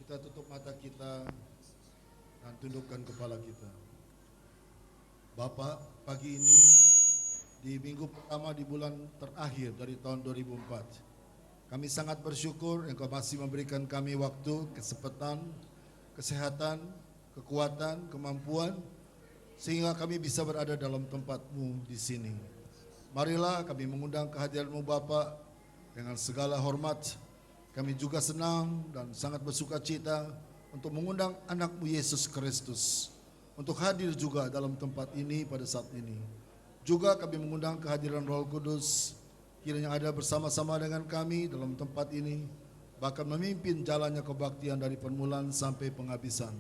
Kita tutup mata kita dan tundukkan kepala kita. Bapak, pagi ini di minggu pertama di bulan terakhir dari tahun 2004, kami sangat bersyukur Engkau masih memberikan kami waktu, kesempatan, kesehatan, kekuatan, kemampuan, sehingga kami bisa berada dalam tempat-Mu di sini. Marilah kami mengundang kehadiran-Mu Bapa dengan segala hormat. Kami juga senang dan sangat bersuka cita untuk mengundang anak-Mu Yesus Kristus untuk hadir juga dalam tempat ini pada saat ini. Juga kami mengundang kehadiran Roh Kudus kiranya ada bersama-sama dengan kami dalam tempat ini, bahkan memimpin jalannya kebaktian dari permulaan sampai penghabisan.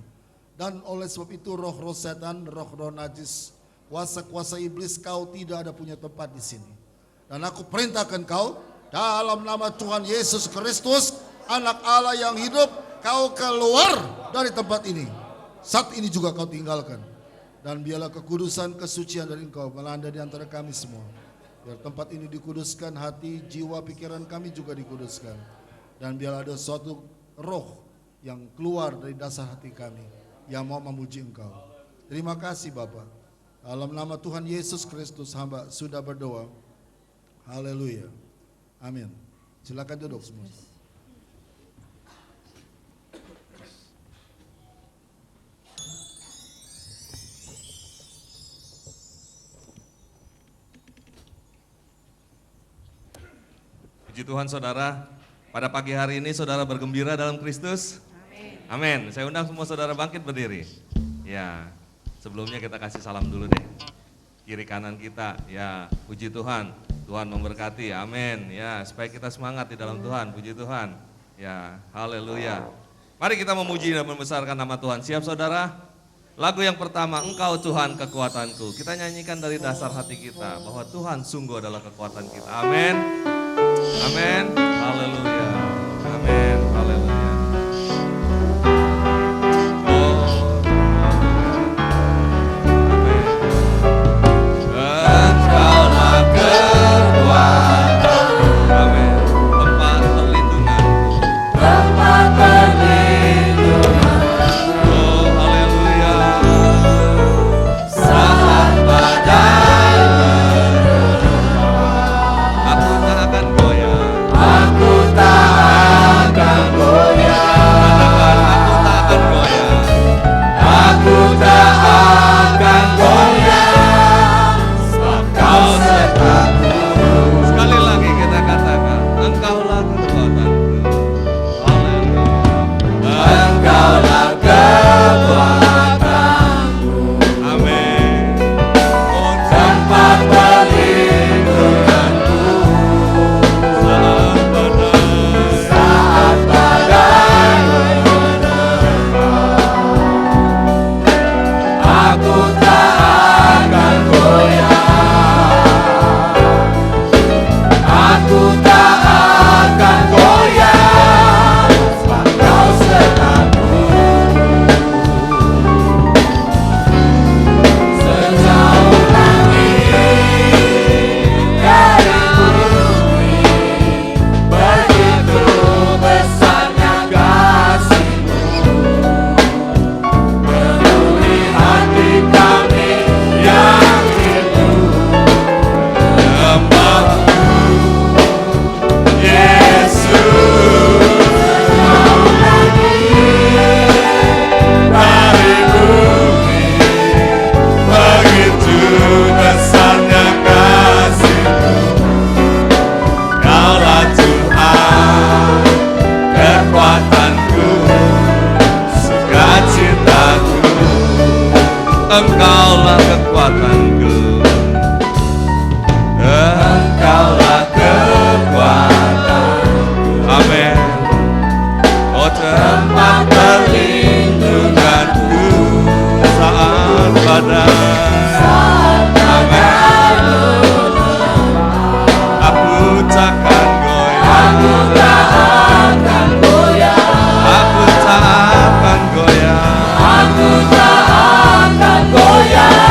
Dan oleh sebab itu roh-roh setan, roh-roh najis, kuasa-kuasa iblis, kau tidak ada punya tempat di sini. Dan aku perintahkan kau dalam nama Tuhan Yesus Kristus, anak Allah yang hidup, kau keluar dari tempat ini. Saat ini juga kau tinggalkan. Dan biarlah kekudusan, kesucian dari Engkau melanda di antara kami semua. Biar tempat ini dikuduskan, hati, jiwa, pikiran kami juga dikuduskan. Dan biarlah ada suatu roh yang keluar dari dasar hati kami yang mau memuji Engkau. Terima kasih Bapa. Dalam nama Tuhan Yesus Kristus hamba sudah berdoa. Haleluya. Amin. Silakan duduk semua. Puji Tuhan saudara, pada pagi hari ini saudara bergembira dalam Kristus? Amin. Saya undang semua saudara bangkit berdiri. Ya, sebelumnya kita kasih salam dulu deh. Kiri kanan kita, ya puji Tuhan. Tuhan memberkati, amin. Ya, supaya kita semangat di dalam Tuhan, puji Tuhan. Ya, haleluya. Mari kita memuji dan membesarkan nama Tuhan. Siap saudara? Lagu yang pertama, Engkau Tuhan kekuatanku. Kita nyanyikan dari dasar hati kita bahwa Tuhan sungguh adalah kekuatan kita. Amin. Amin. Haleluya. Amin. Haleluya. Engkaulah kekuatanku, Engkaulah kekuatanku. Amin. Oh tempat perlindunganku saat badai. Amin. Aku takkan goyah. Aku takkan goyah. Aku takkan goyah. Aku tak akan goyah.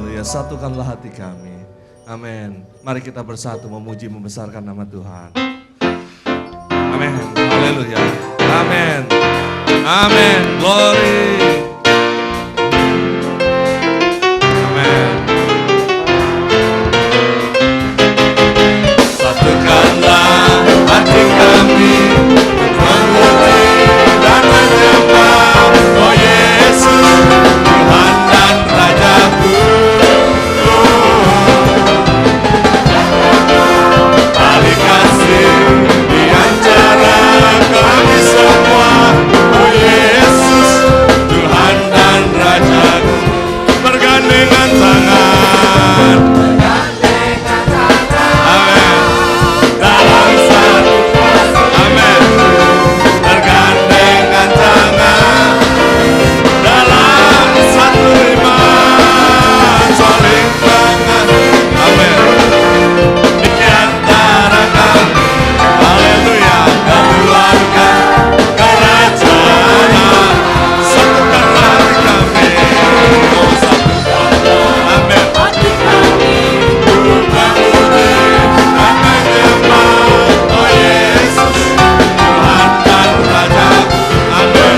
Haleluya, satukanlah hati kami. Amin. Mari kita bersatu memuji membesarkan nama Tuhan. Amin. Haleluya. Amin. Amin. Glory. Amin. Satukanlah hati kami memuji dan menyembah Oh Yesus, Tuhan dan Rajaku. Tali kasih di antara kami semua Oh Yesus, Tuhan dan Rajaku. Bergandengan tangan, amin, dalam satu, amin, bergandengan tangan dalam satu iman, saling mengasihi, amin, di antara kami, haleluya, keluarga kerajaan, satukanlah hati kami, oh satukanlah, amin, hati kami, untuk memuji dan menyembah, oh Yesus, Tuhan dan Rajaku, amin,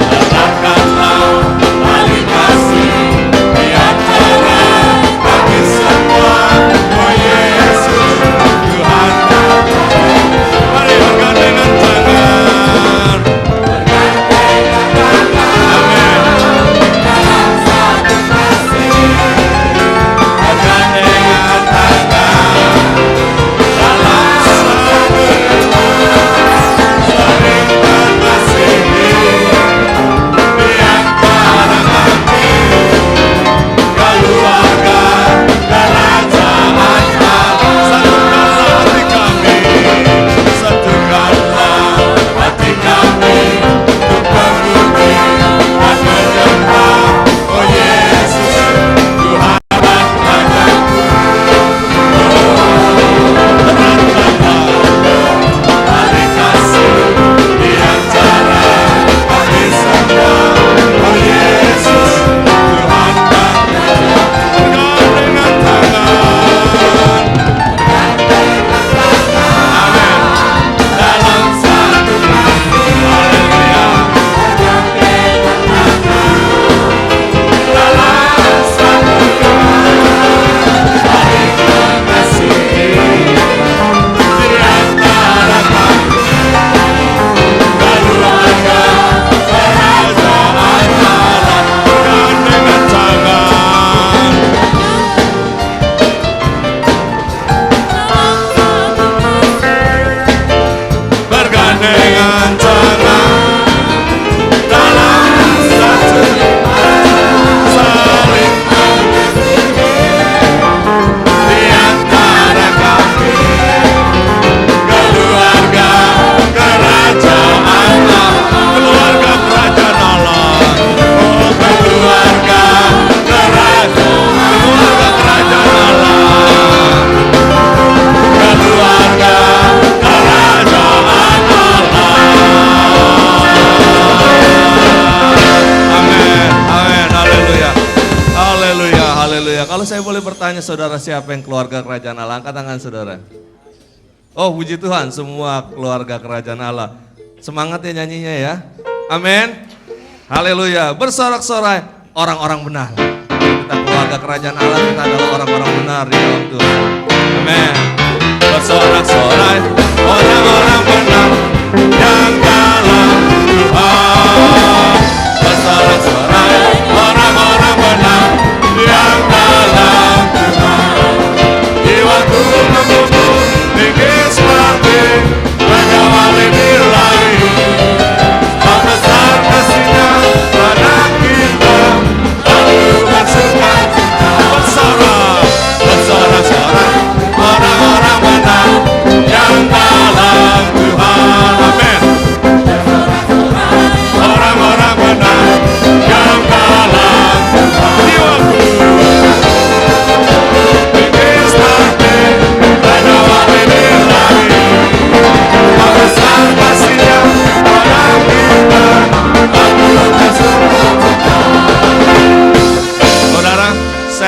letakkanlah tali kasih di antara kami semua, oh Yesus, Tuhan dan Rajaku. Mari bergandengan tangan, amin, dalam satu kasih, bergandengan tangan dalam satu saling mengasihi di antara kami, keluarga kerajaan Allah. Satukanlah hati kami, satukanlah hati kami untuk memuji dan menyembah Oh Yesus, Tuhan dan Rajaku. Tali kasih di antara kami semua Oh Yesus, Tuhan dan Rajaku. Bergandengan tangan, amin, dalam satu kasih, haleluya, dalam satu saling mengasihi di antara kami, keluarga kerajaan Allah. Bergandengan tangan, bergandengan tangan dalam satu saling mengasihi di antara kami, keluarga kerajaan Allah, keluarga kerajaan Allah, oh keluarga kerajaan Allah, keluarga kerajaan Allah. Amin, amin, haleluya, haleluya, haleluya. Kalau saya boleh bertanya saudara, siapa yang keluarga kerajaan Allah? Angkat tangan saudara. Oh puji Tuhan, semua keluarga kerajaan Allah. Semangat ya nyanyinya ya. Amin, haleluya. Bersorak-sorai orang-orang benar. Kita keluarga kerajaan Allah, kita adalah orang-orang benar di dalam Tuhan. Amin. Bersorak-sorai orang-orang benar yang dalam Tuhan. Bersorak-sorai orang-orang benar yang dalam Tuhan. Jiwaku membumbung tinggi seperti mengawali nilai. Tak besar kasihnya pada kita, lalu bersuka cita. Bersorak-sorai orang-orang benar yang dalam Tuhan. Amin.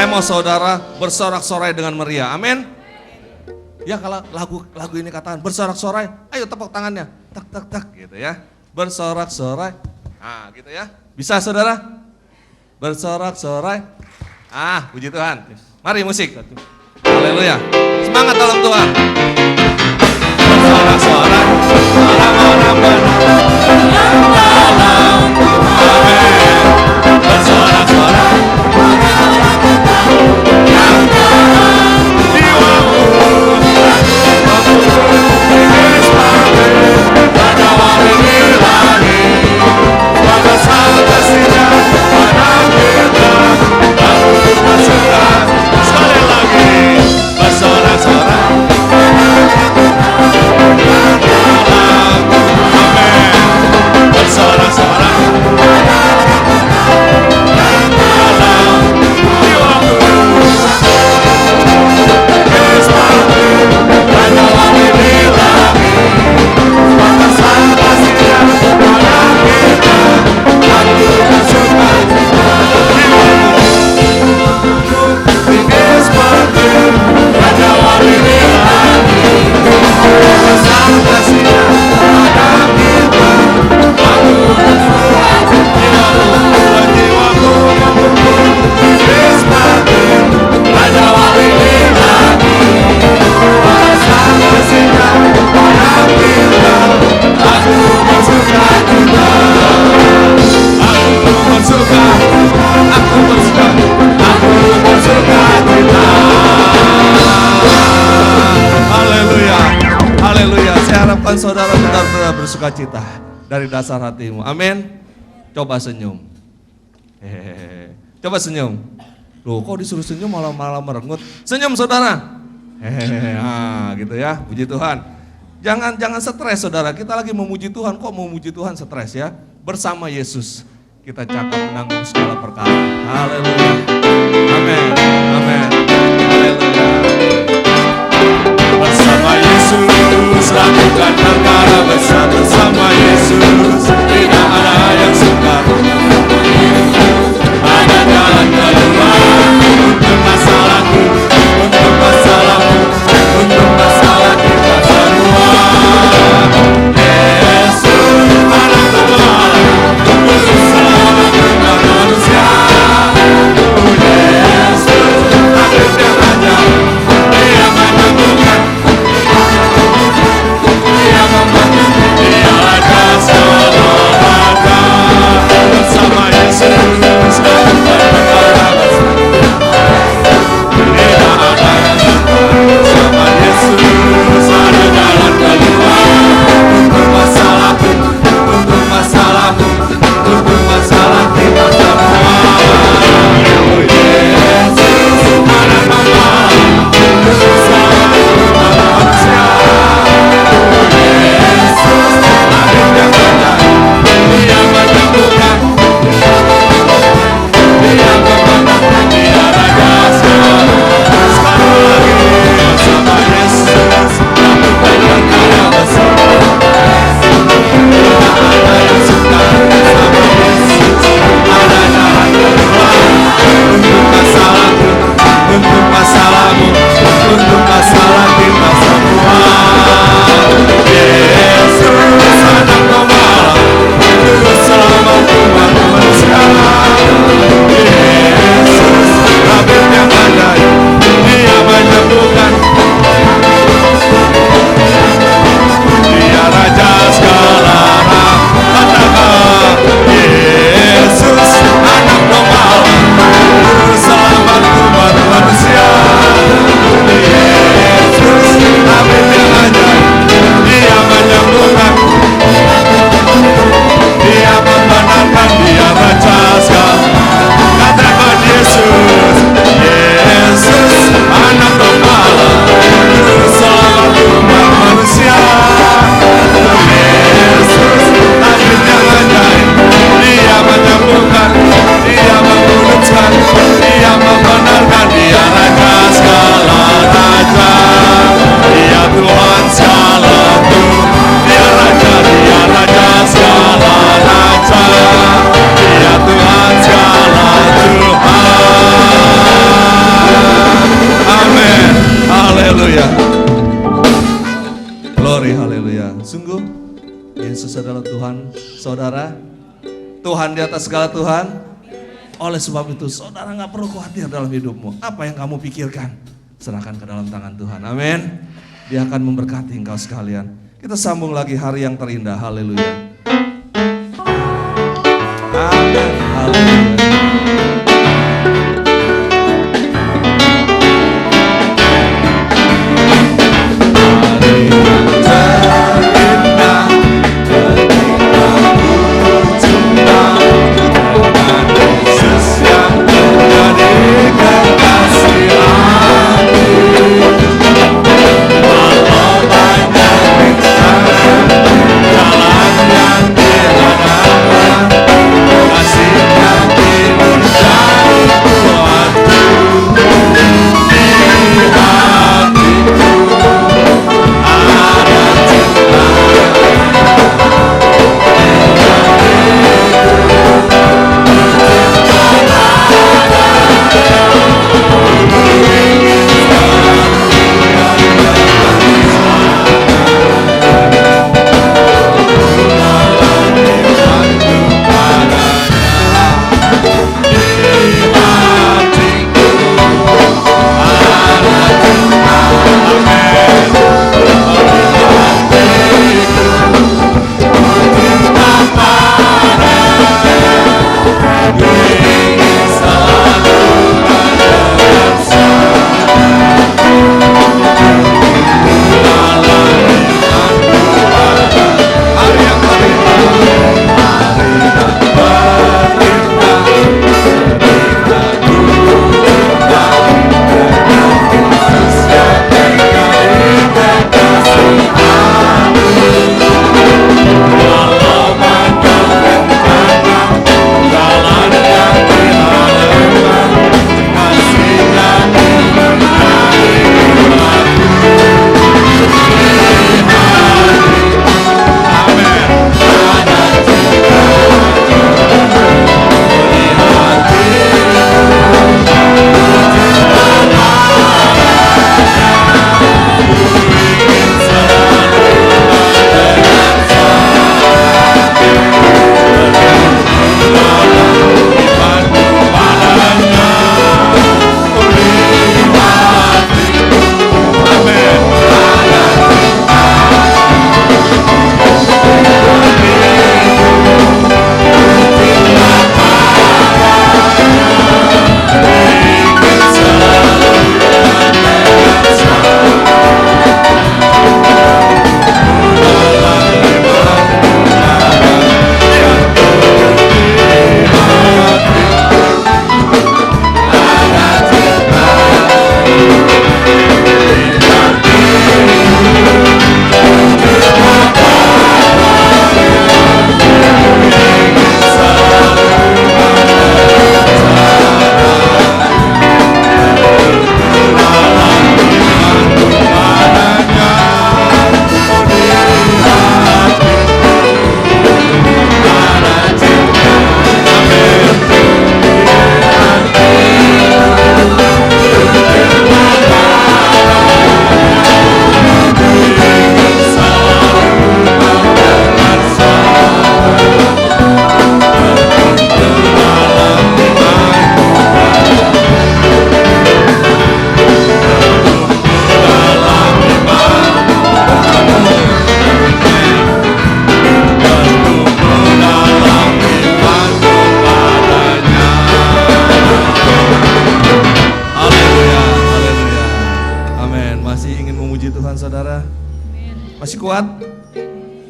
mau saudara bersorak-sorai dengan meriah. Amin. Ya kalau lagu ini katakan bersorak-sorai, ayo tepuk tangannya. Tak tak tak gitu ya. Bersorak-sorai. Ah, gitu ya. Bisa saudara? Bersorak-sorai. Ah, puji Tuhan. Mari musik. Haleluya. Semangat dalam Tuhan. Bersorak-sorai. Orang-orang benar yang dalam Tuhan. Amin. Bersorak-sorai. Yang dalam jiwaku. Pada hari ilahi. Pada saat kasihnya pada kita. Aku bersuka. Sekali lagi. Bersorak-sorai. Saudara benar-benar bersuka cita dari dasar hatimu. Amin. Coba senyum. Coba senyum. Loh, kok disuruh senyum malah merengut? Senyum saudara. Gitu ya. Puji Tuhan. Jangan stres saudara. Kita lagi memuji Tuhan. Kok memuji Tuhan stres ya? Bersama Yesus kita cakap menanggung segala perkara. Haleluya. Amin. Amin. Haleluya. Bersama Yesus lakukan perkara besar, bersama Yesus tidak ada yang sukar. Ada jalan keluar untuk masalahku, untuk masalahmu, untuk masalah kita semua. Yesus anak Allah, Yesus selamatkan manusia. Tuhan di atas segala Tuhan. Oleh sebab itu saudara gak perlu khawatir dalam hidupmu. Apa yang kamu pikirkan, serahkan ke dalam tangan Tuhan. Amin. Dia akan memberkati engkau sekalian. Kita sambung lagi hari yang terindah. Haleluya. Amin. Haleluya.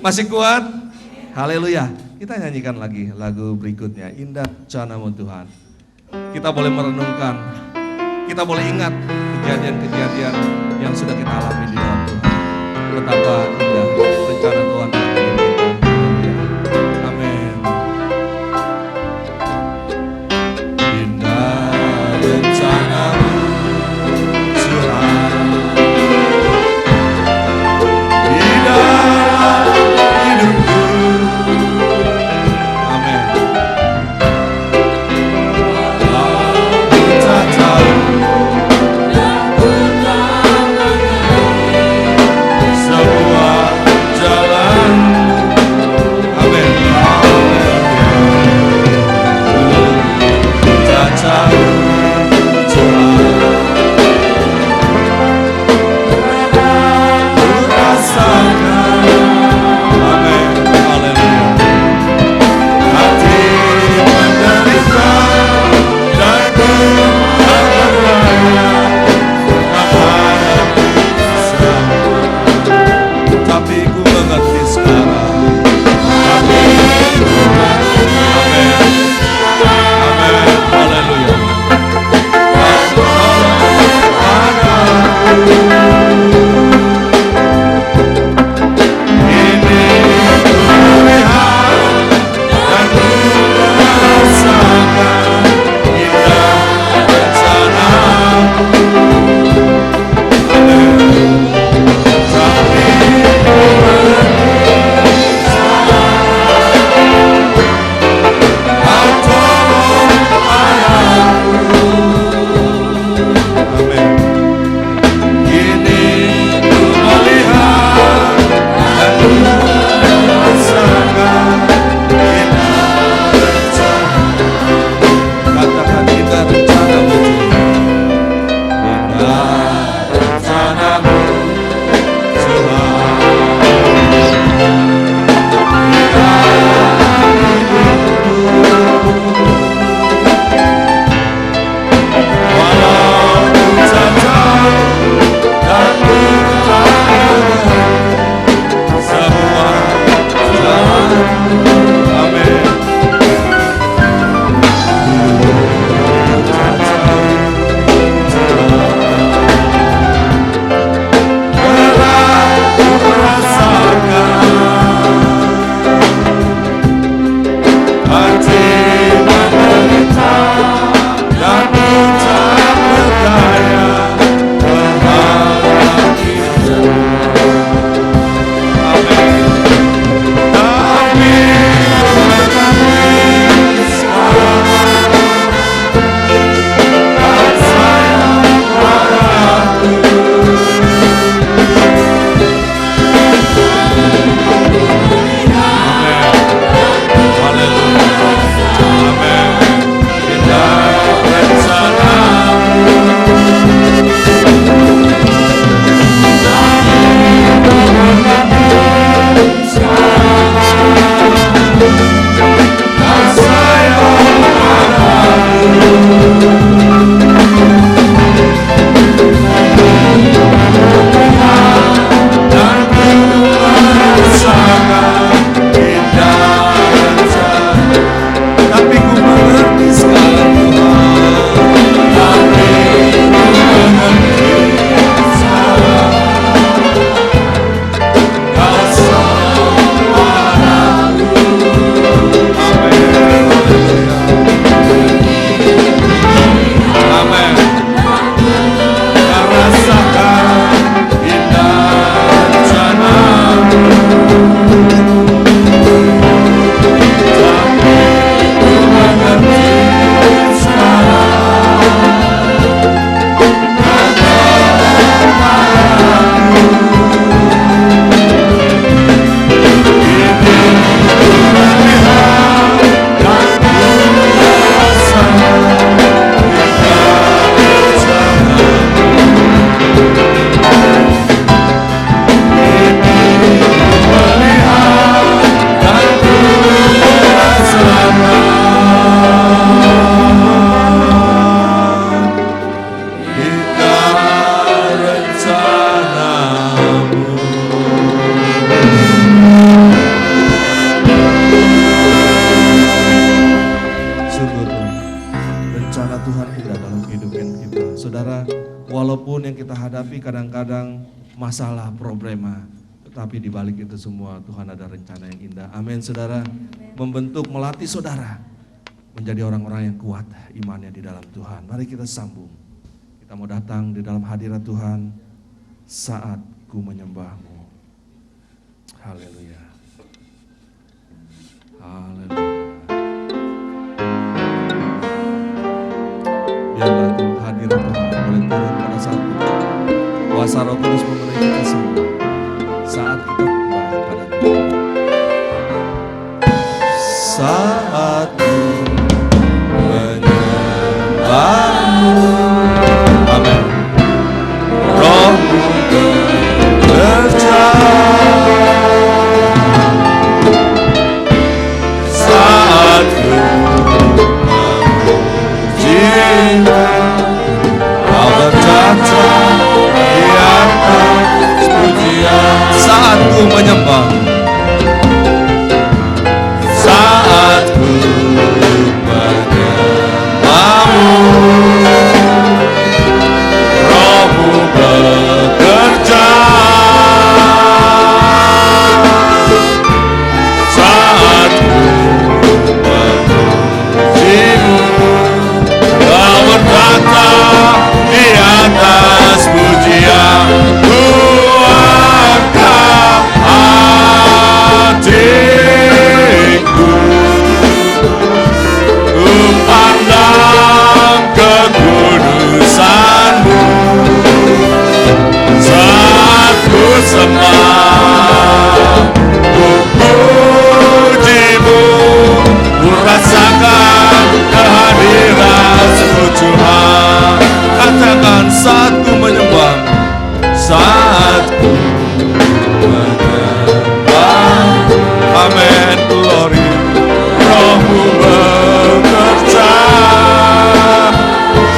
Masih kuat? Haleluya. Kita nyanyikan lagi lagu berikutnya, Indah Canamu Tuhan. Kita boleh merenungkan, kita boleh ingat kejadian-kejadian yang sudah kita alami di dalam Tuhan. Betapa indah rencana Tuhan dalam hidup kita. Haleluya. Amin. Indah rencanamu Tuhan. Semua ada dalam kehidupan kita. Saudara, walaupun yang kita hadapi kadang-kadang masalah, problema, tetapi di balik itu semua Tuhan ada rencana yang indah. Amin, saudara. Membentuk, melatih saudara menjadi orang-orang yang kuat imannya di dalam Tuhan. Mari kita sambung. Kita mau datang di dalam hadirat Tuhan saat ku menyembahmu. Haleluya. Haleluya. Biarlah hadirat Tuhan boleh turun pada saat itu. Kuasa Roh Kudus memenuhi kita semua saat kita menyembah kepada Tuhan. Saat ku menyembahmu, amin. Rohmu bekerja saat ku memujimu. Kau bertata di atas pujian saat ku menyembah. Saat ku menyembahmu, Rohmu bekerja. Saat ku memujimu, Kau bertata di atas pujian. Ku angkat hatiku, ku pandang kekudusan-Mu. Saat ku sembah, ku puji-Mu, ku rasakan kehadiran-Mu Tuhan. Katakan saat ku menyembah, saat ku menyembah. Amin, glory. Rohmu bekerja.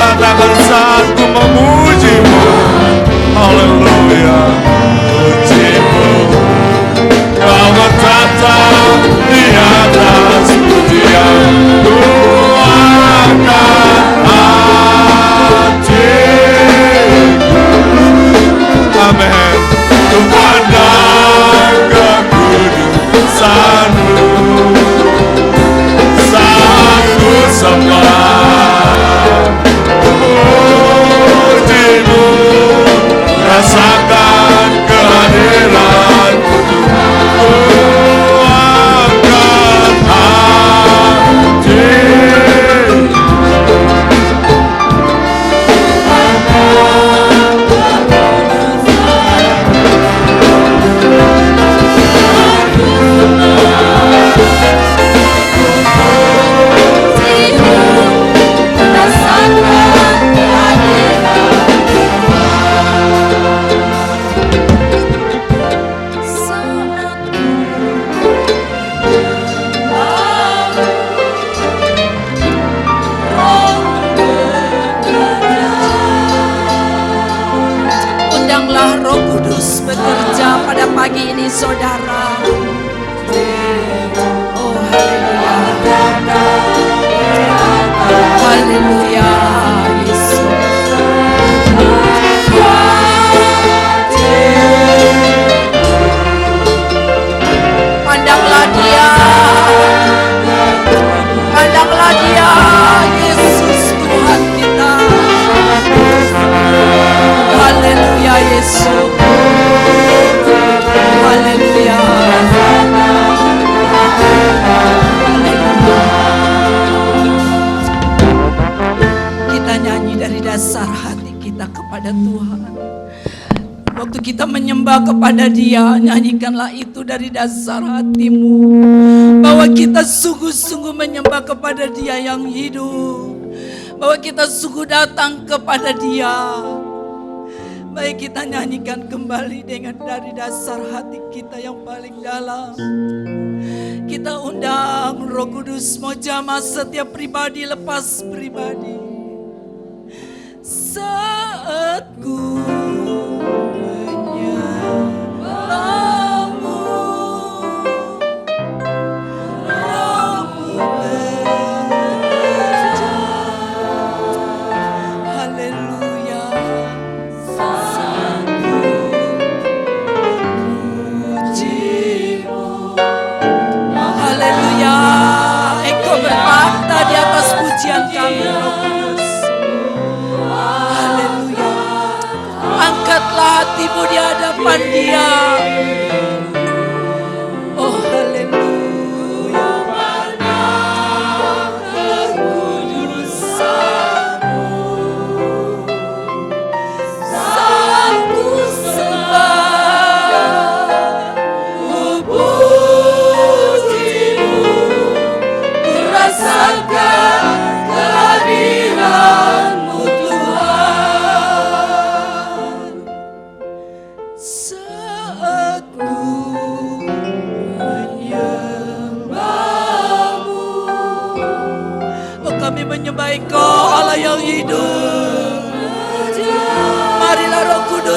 Katakan saat ku memuji-Mu. Haleluya. Puji-Mu. Kau bertata di atas pujian. Ku angkat hatiku. Amin. Ku pandang kekudusan-Mu. Saat ku sembah, puji-Mu, rasakan kehadiran-Mu. Ku angkat hati. Undanglah Roh Kudus bekerja pada pagi ini, saudara. Oh, haleluya. Haleluya, Yesus. Pandanglah Dia. Pandanglah Dia, Yesus Tuhan kita. Haleluya, Yesus. Haleluya. Kita nyanyi dari dasar hati kita kepada Tuhan. Waktu kita menyembah kepada Dia, nyanyikanlah itu dari dasar hatimu, bahwa kita sungguh-sungguh menyembah kepada Dia yang hidup, bahwa kita sungguh datang kepada Dia. Baik, kita nyanyikan kembali dengan dari dasar hati kita yang paling dalam. Kita undang Roh Kudus mau jamah setiap pribadi lepas pribadi. Saat ku menyembahmu, Rohmu bekerja.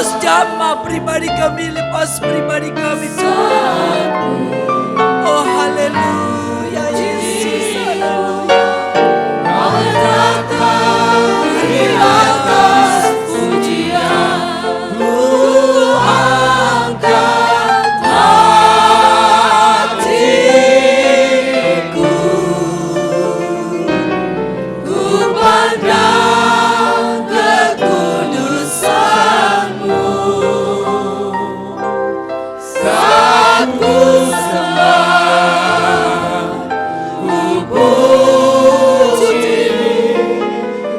Kudus, jamah pribadi kami, lepas pribadi kami Tuhan. Oh haleluya Yesus, haleluya. Di atas pujian ku angkat hatiku, ku pandang kekudusan-Mu, saat ku sembah, ku puji,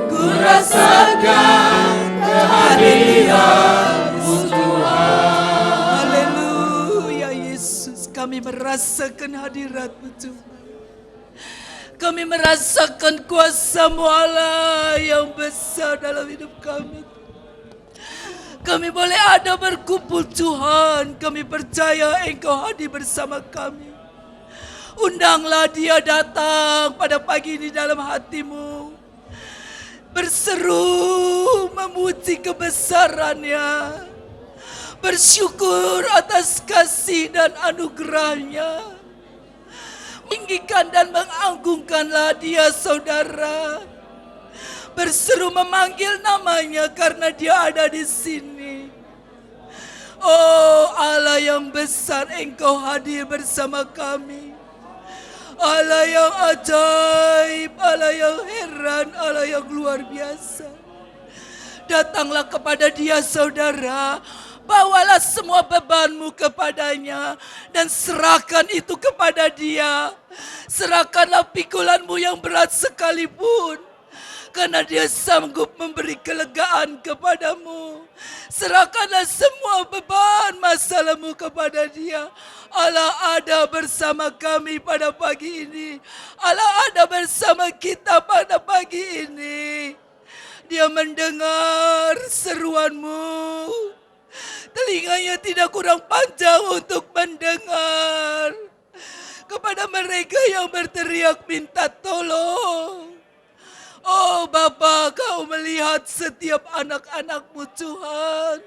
ku rasakan kehadiran-Mu Tuhan. Haleluya Yesus, kami merasakan hadirat-Mu Tuhan. Kami merasakan kuasa-Mu Allah yang besar dalam hidup kami. Kami boleh ada berkumpul Tuhan. Kami percaya Engkau hadir bersama kami. Undanglah dia datang pada pagi ini dalam hatimu. Berseru memuji kebesaran-Nya. Bersyukur atas kasih dan anugerah-Nya. Meninggikan dan mengagungkanlah dia saudara. Berseru memanggil namanya karena dia ada di sini. Oh Allah yang besar, Engkau hadir bersama kami. Allah yang ajaib, Allah yang heran, Allah yang luar biasa. Datanglah kepada dia saudara. Bawalah semua bebanmu kepadanya dan serahkan itu kepada dia. Serahkanlah pikulanmu yang berat sekalipun, karena dia sanggup memberi kelegaan kepadamu. Serahkanlah semua beban masalahmu kepada dia. Allah ada bersama kami pada pagi ini. Allah ada bersama kita pada pagi ini. Dia mendengar seruanmu. Telinganya tidak kurang panjang untuk mendengar. Kepada mereka yang berteriak minta tolong. Oh Bapa, Kau melihat setiap anak-anak-Mu Tuhan.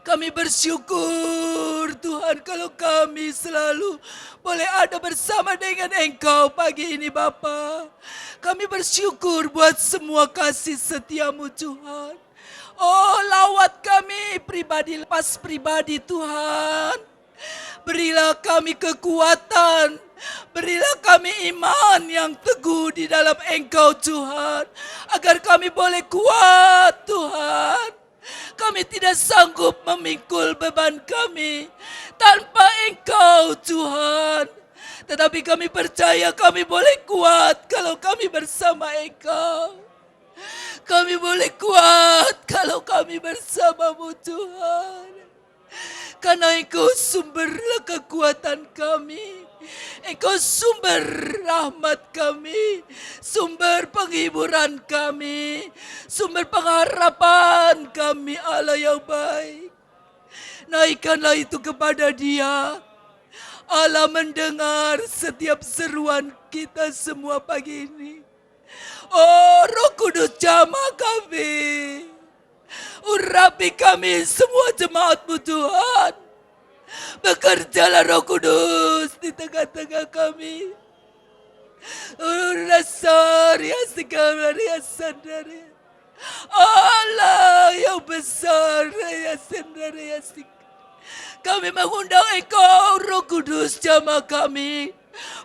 Kami bersyukur Tuhan kalau kami selalu boleh ada bersama dengan Engkau pagi ini Bapa. Kami bersyukur buat semua kasih setia-Mu Tuhan. Oh lawat kami pribadi lepas pribadi Tuhan. Berilah kami kekuatan. Berilah kami iman yang teguh di dalam Engkau Tuhan. Agar kami boleh kuat Tuhan. Kami tidak sanggup memikul beban kami tanpa Engkau Tuhan. Tetapi kami percaya kami boleh kuat kalau kami bersama Engkau. Kami boleh kuat kalau kami bersama-Mu Tuhan. Karena Engkau sumberlah kekuatan kami. Engkau sumber rahmat kami. Sumber penghiburan kami. Sumber pengharapan kami, Allah yang baik. Naikkanlah itu kepada Dia. Allah mendengar setiap seruan kita semua pagi ini. Oh Roh Kudus jamah kami. Urapi kami semua jemaat-Mu Tuhan. Bekerjalah Roh Kudus di tengah-tengah kami. Allah yang besar, kami mengundang Engkau Roh Kudus jamah kami.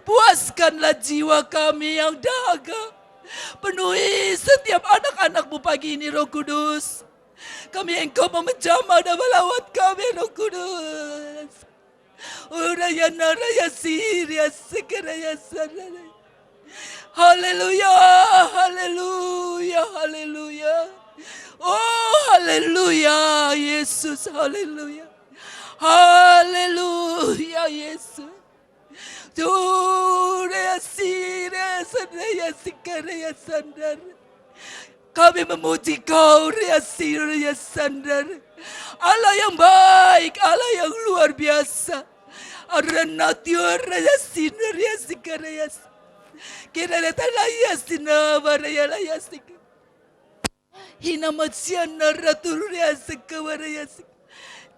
Puaskanlah jiwa kami yang dahaga. Penuhi setiap anak-anak-Mu pagi ini Roh Kudus. Kami Engkau menjamah dan melawat kami Roh Kudus. Urayana raya siria sekeraya sanara. Haleluya, haleluya, haleluya. Oh haleluya Yesus, haleluya. Haleluya Yesus. Kami memuji Kau, Ria Sandar. Allah yang baik, Allah yang luar biasa. Aranatio Raya Sinar Ria Sikaraya. Kira-kira Raya Sinar Raya Raya Sikar. Hinamatsiana raturia sekawarayasik.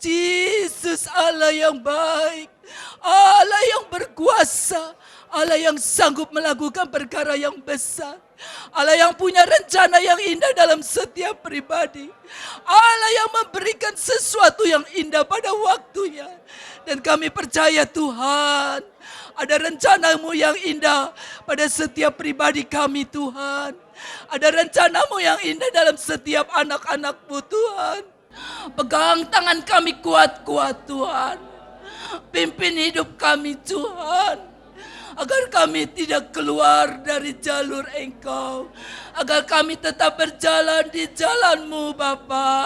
Yesus Allah yang baik, Allah yang berkuasa, Allah yang sanggup melakukan perkara yang besar, Allah yang punya rencana yang indah dalam setiap pribadi, Allah yang memberikan sesuatu yang indah pada waktunya. Dan kami percaya Tuhan, ada rencanamu yang indah pada setiap pribadi kami Tuhan. Ada rencanamu yang indah dalam setiap anak-anakmu Tuhan. Pegang tangan kami kuat-kuat Tuhan. Pimpin hidup kami Tuhan, agar kami tidak keluar dari jalur Engkau, agar kami tetap berjalan di jalan-Mu Bapa.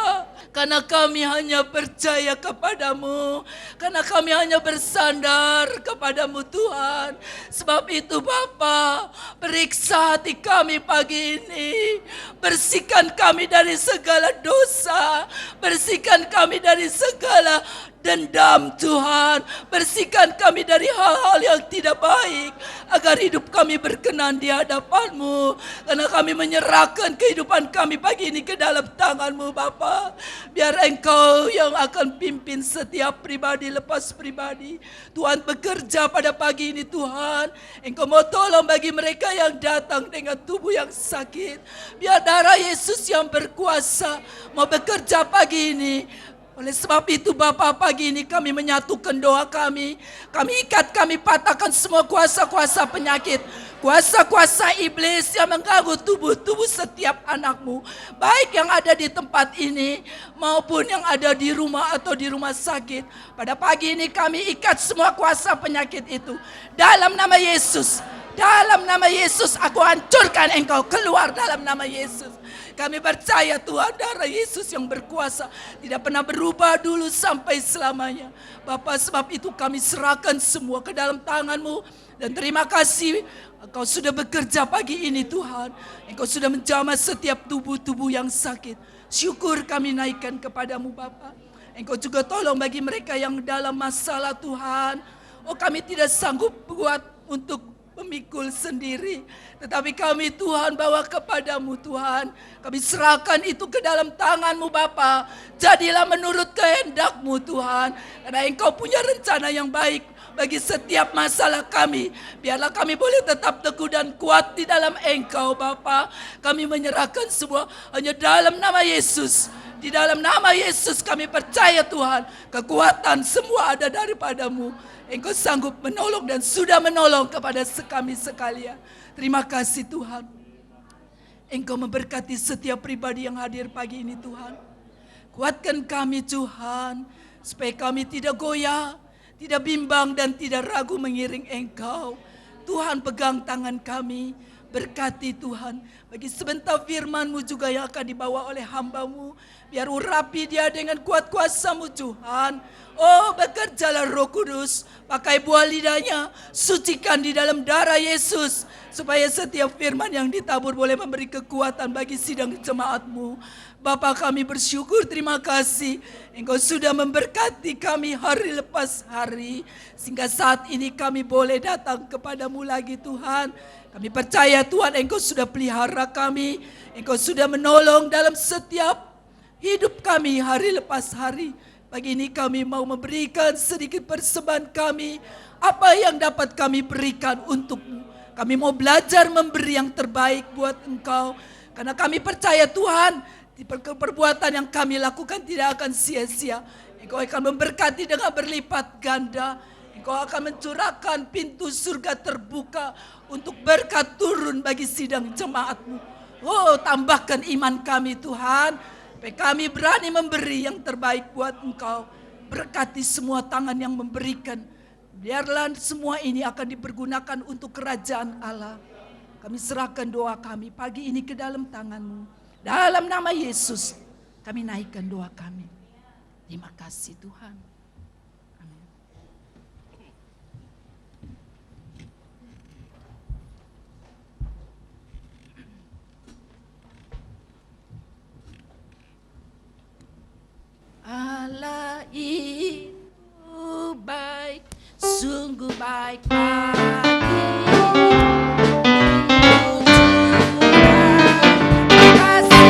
Karena kami hanya percaya kepadamu, karena kami hanya bersandar kepadamu Tuhan. Sebab itu Bapa, periksa hati kami pagi ini, bersihkan kami dari segala dosa, bersihkan kami dari segala dendam Tuhan, bersihkan kami dari hal-hal yang tidak baik, agar hidup kami berkenan di hadapan-Mu. Karena kami menyerahkan kehidupan kami pagi ini ke dalam tangan-Mu Bapa. Biar Engkau yang akan pimpin setiap pribadi lepas pribadi. Tuhan bekerja pada pagi ini Tuhan. Engkau mau tolong bagi mereka yang datang dengan tubuh yang sakit. Biar darah Yesus yang berkuasa mau bekerja pagi ini. Oleh sebab itu Bapa, pagi ini kami menyatukan doa kami. Kami ikat, kami patahkan semua kuasa-kuasa penyakit, kuasa-kuasa iblis yang mengganggu tubuh-tubuh setiap anakmu, baik yang ada di tempat ini maupun yang ada di rumah atau di rumah sakit. Pada pagi ini kami ikat semua kuasa penyakit itu dalam nama Yesus. Dalam nama Yesus aku hancurkan engkau, keluar dalam nama Yesus. Kami percaya Tuhan, darah Yesus yang berkuasa tidak pernah berubah dulu sampai selamanya. Bapa, sebab itu kami serahkan semua ke dalam tangan-Mu. Dan terima kasih Engkau sudah bekerja pagi ini Tuhan. Engkau sudah menjamah setiap tubuh-tubuh yang sakit. Syukur kami naikkan kepadamu Bapa. Engkau juga tolong bagi mereka yang dalam masalah Tuhan. Oh, kami tidak sanggup buat untuk memikul sendiri, tetapi kami Tuhan bawa kepadamu Tuhan. Kami serahkan itu ke dalam tangan-Mu Bapa. Jadilah menurut kehendak-Mu Tuhan, karena Engkau punya rencana yang baik bagi setiap masalah kami. Biarlah kami boleh tetap teguh dan kuat di dalam Engkau Bapa. Kami menyerahkan semua hanya dalam nama Yesus. Di dalam nama Yesus kami percaya Tuhan, kekuatan semua ada daripada-Mu. Engkau sanggup menolong dan sudah menolong kepada kami sekalian. Terima kasih Tuhan. Engkau memberkati setiap pribadi yang hadir pagi ini Tuhan. Kuatkan kami Tuhan, supaya kami tidak goyah, tidak bimbang dan tidak ragu mengiring Engkau. Tuhan pegang tangan kami, berkati Tuhan. Bagi sebentar firman-Mu juga yang akan dibawa oleh hamba-Mu. Biar urapi dia dengan kuat kuasa-Mu Tuhan. Oh, bekerjalah Roh Kudus, pakai buah lidahnya, sucikan di dalam darah Yesus, supaya setiap firman yang ditabur boleh memberi kekuatan bagi sidang jemaat-Mu. Bapa, kami bersyukur, terima kasih Engkau sudah memberkati kami hari lepas hari, sehingga saat ini kami boleh datang kepadamu lagi Tuhan. Kami percaya Tuhan, Engkau sudah pelihara kami, Engkau sudah menolong dalam setiap hidup kami hari lepas hari. Pagi ini kami mau memberikan sedikit persembahan kami, apa yang dapat kami berikan untuk-Mu. Kami mau belajar memberi yang terbaik buat Engkau, karena kami percaya Tuhan, di perbuatan yang kami lakukan tidak akan sia-sia. Engkau akan memberkati dengan berlipat ganda. Engkau akan mencurahkan pintu surga terbuka untuk berkat turun bagi sidang jemaat-Mu. Oh, tambahkan iman kami Tuhan, supaya kami berani memberi yang terbaik buat Engkau. Berkati semua tangan yang memberikan. Biarlah semua ini akan dipergunakan untuk kerajaan Allah. Kami serahkan doa kami pagi ini ke dalam tangan-Mu. Dalam nama Yesus kami naikkan doa kami. Terima kasih Tuhan. Amin. Allah itu baik, sungguh baik pagi. Kasih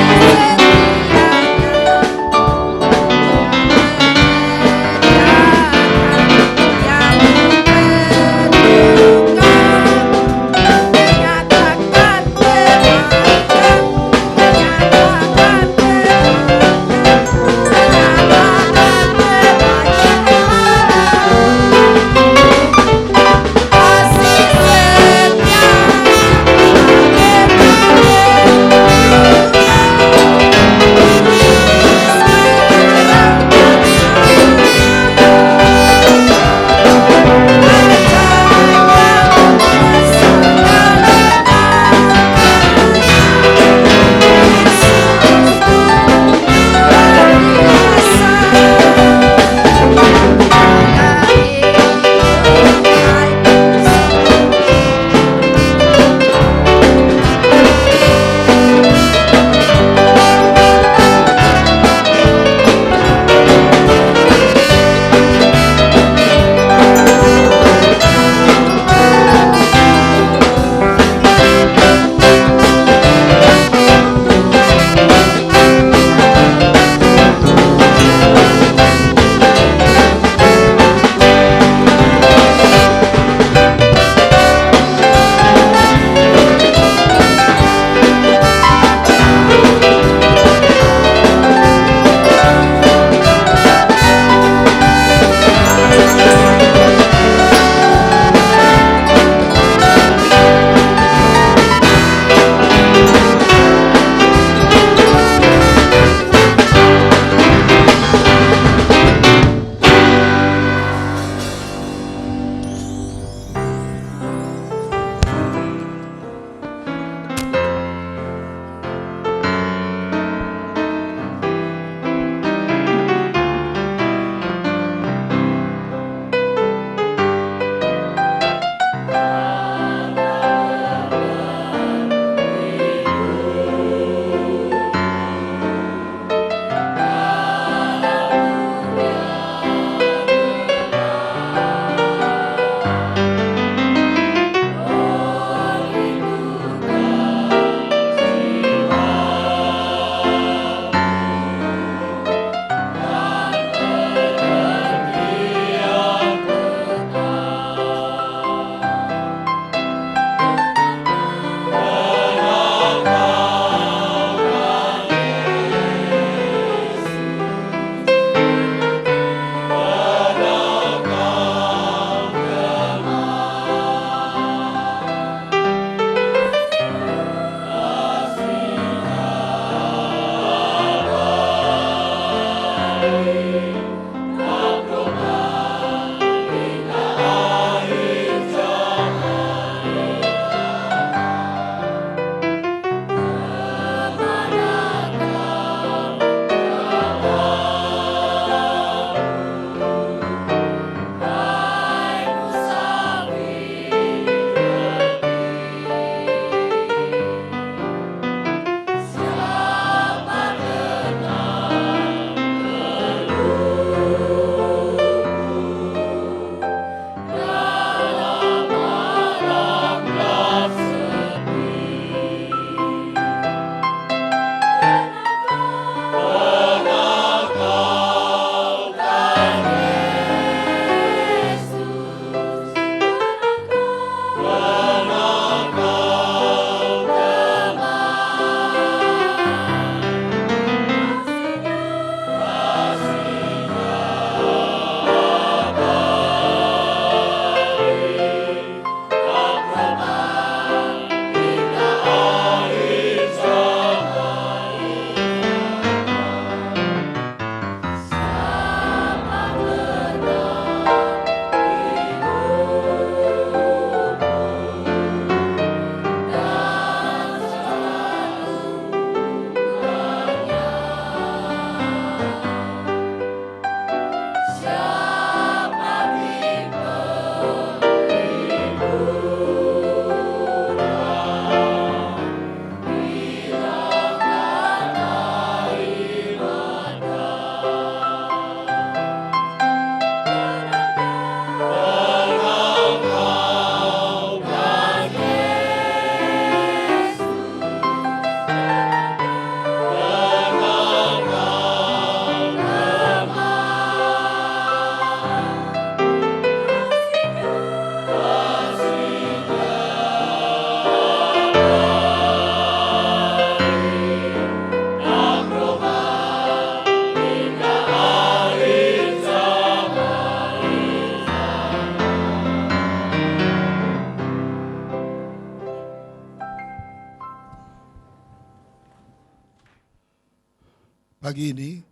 Pagi ini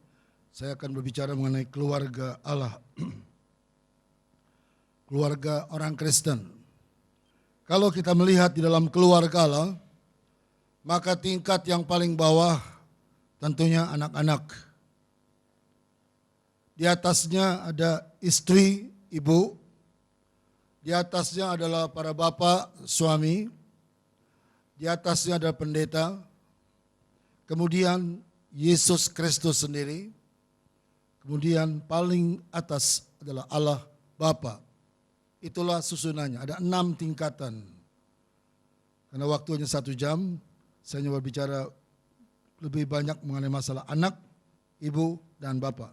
saya akan berbicara mengenai keluarga Allah. Keluarga orang Kristen. Kalau kita melihat di dalam keluarga Allah, maka tingkat yang paling bawah tentunya anak-anak. Di atasnya ada istri, ibu. Di atasnya adalah para bapak, suami. Di atasnya ada pendeta. Kemudian Yesus Kristus sendiri. Kemudian paling atas adalah Allah Bapa. Itulah susunannya, ada 6 tingkatan. Karena waktunya 1 jam, saya hanya berbicara lebih banyak mengenai masalah anak, ibu, dan bapak.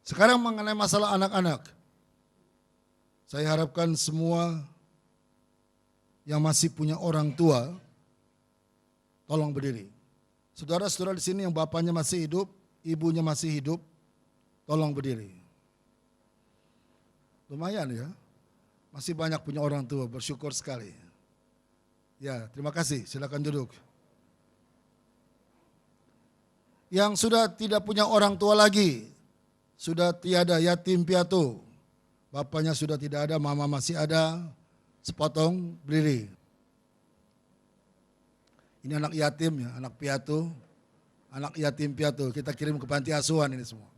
Sekarang mengenai masalah anak-anak. Saya harapkan semua yang masih punya orang tua, tolong berdiri. Saudara-saudara di sini yang bapaknya masih hidup, ibunya masih hidup, tolong berdiri. Lumayan ya, masih banyak punya orang tua, bersyukur sekali. Ya, terima kasih, silakan duduk. Yang sudah tidak punya orang tua lagi, sudah tiada, yatim piatu. Bapaknya sudah tidak ada, mama masih ada, sepotong berdiri. Ini anak yatim ya, anak piatu, anak yatim piatu. Kita kirim ke panti asuhan ini semua.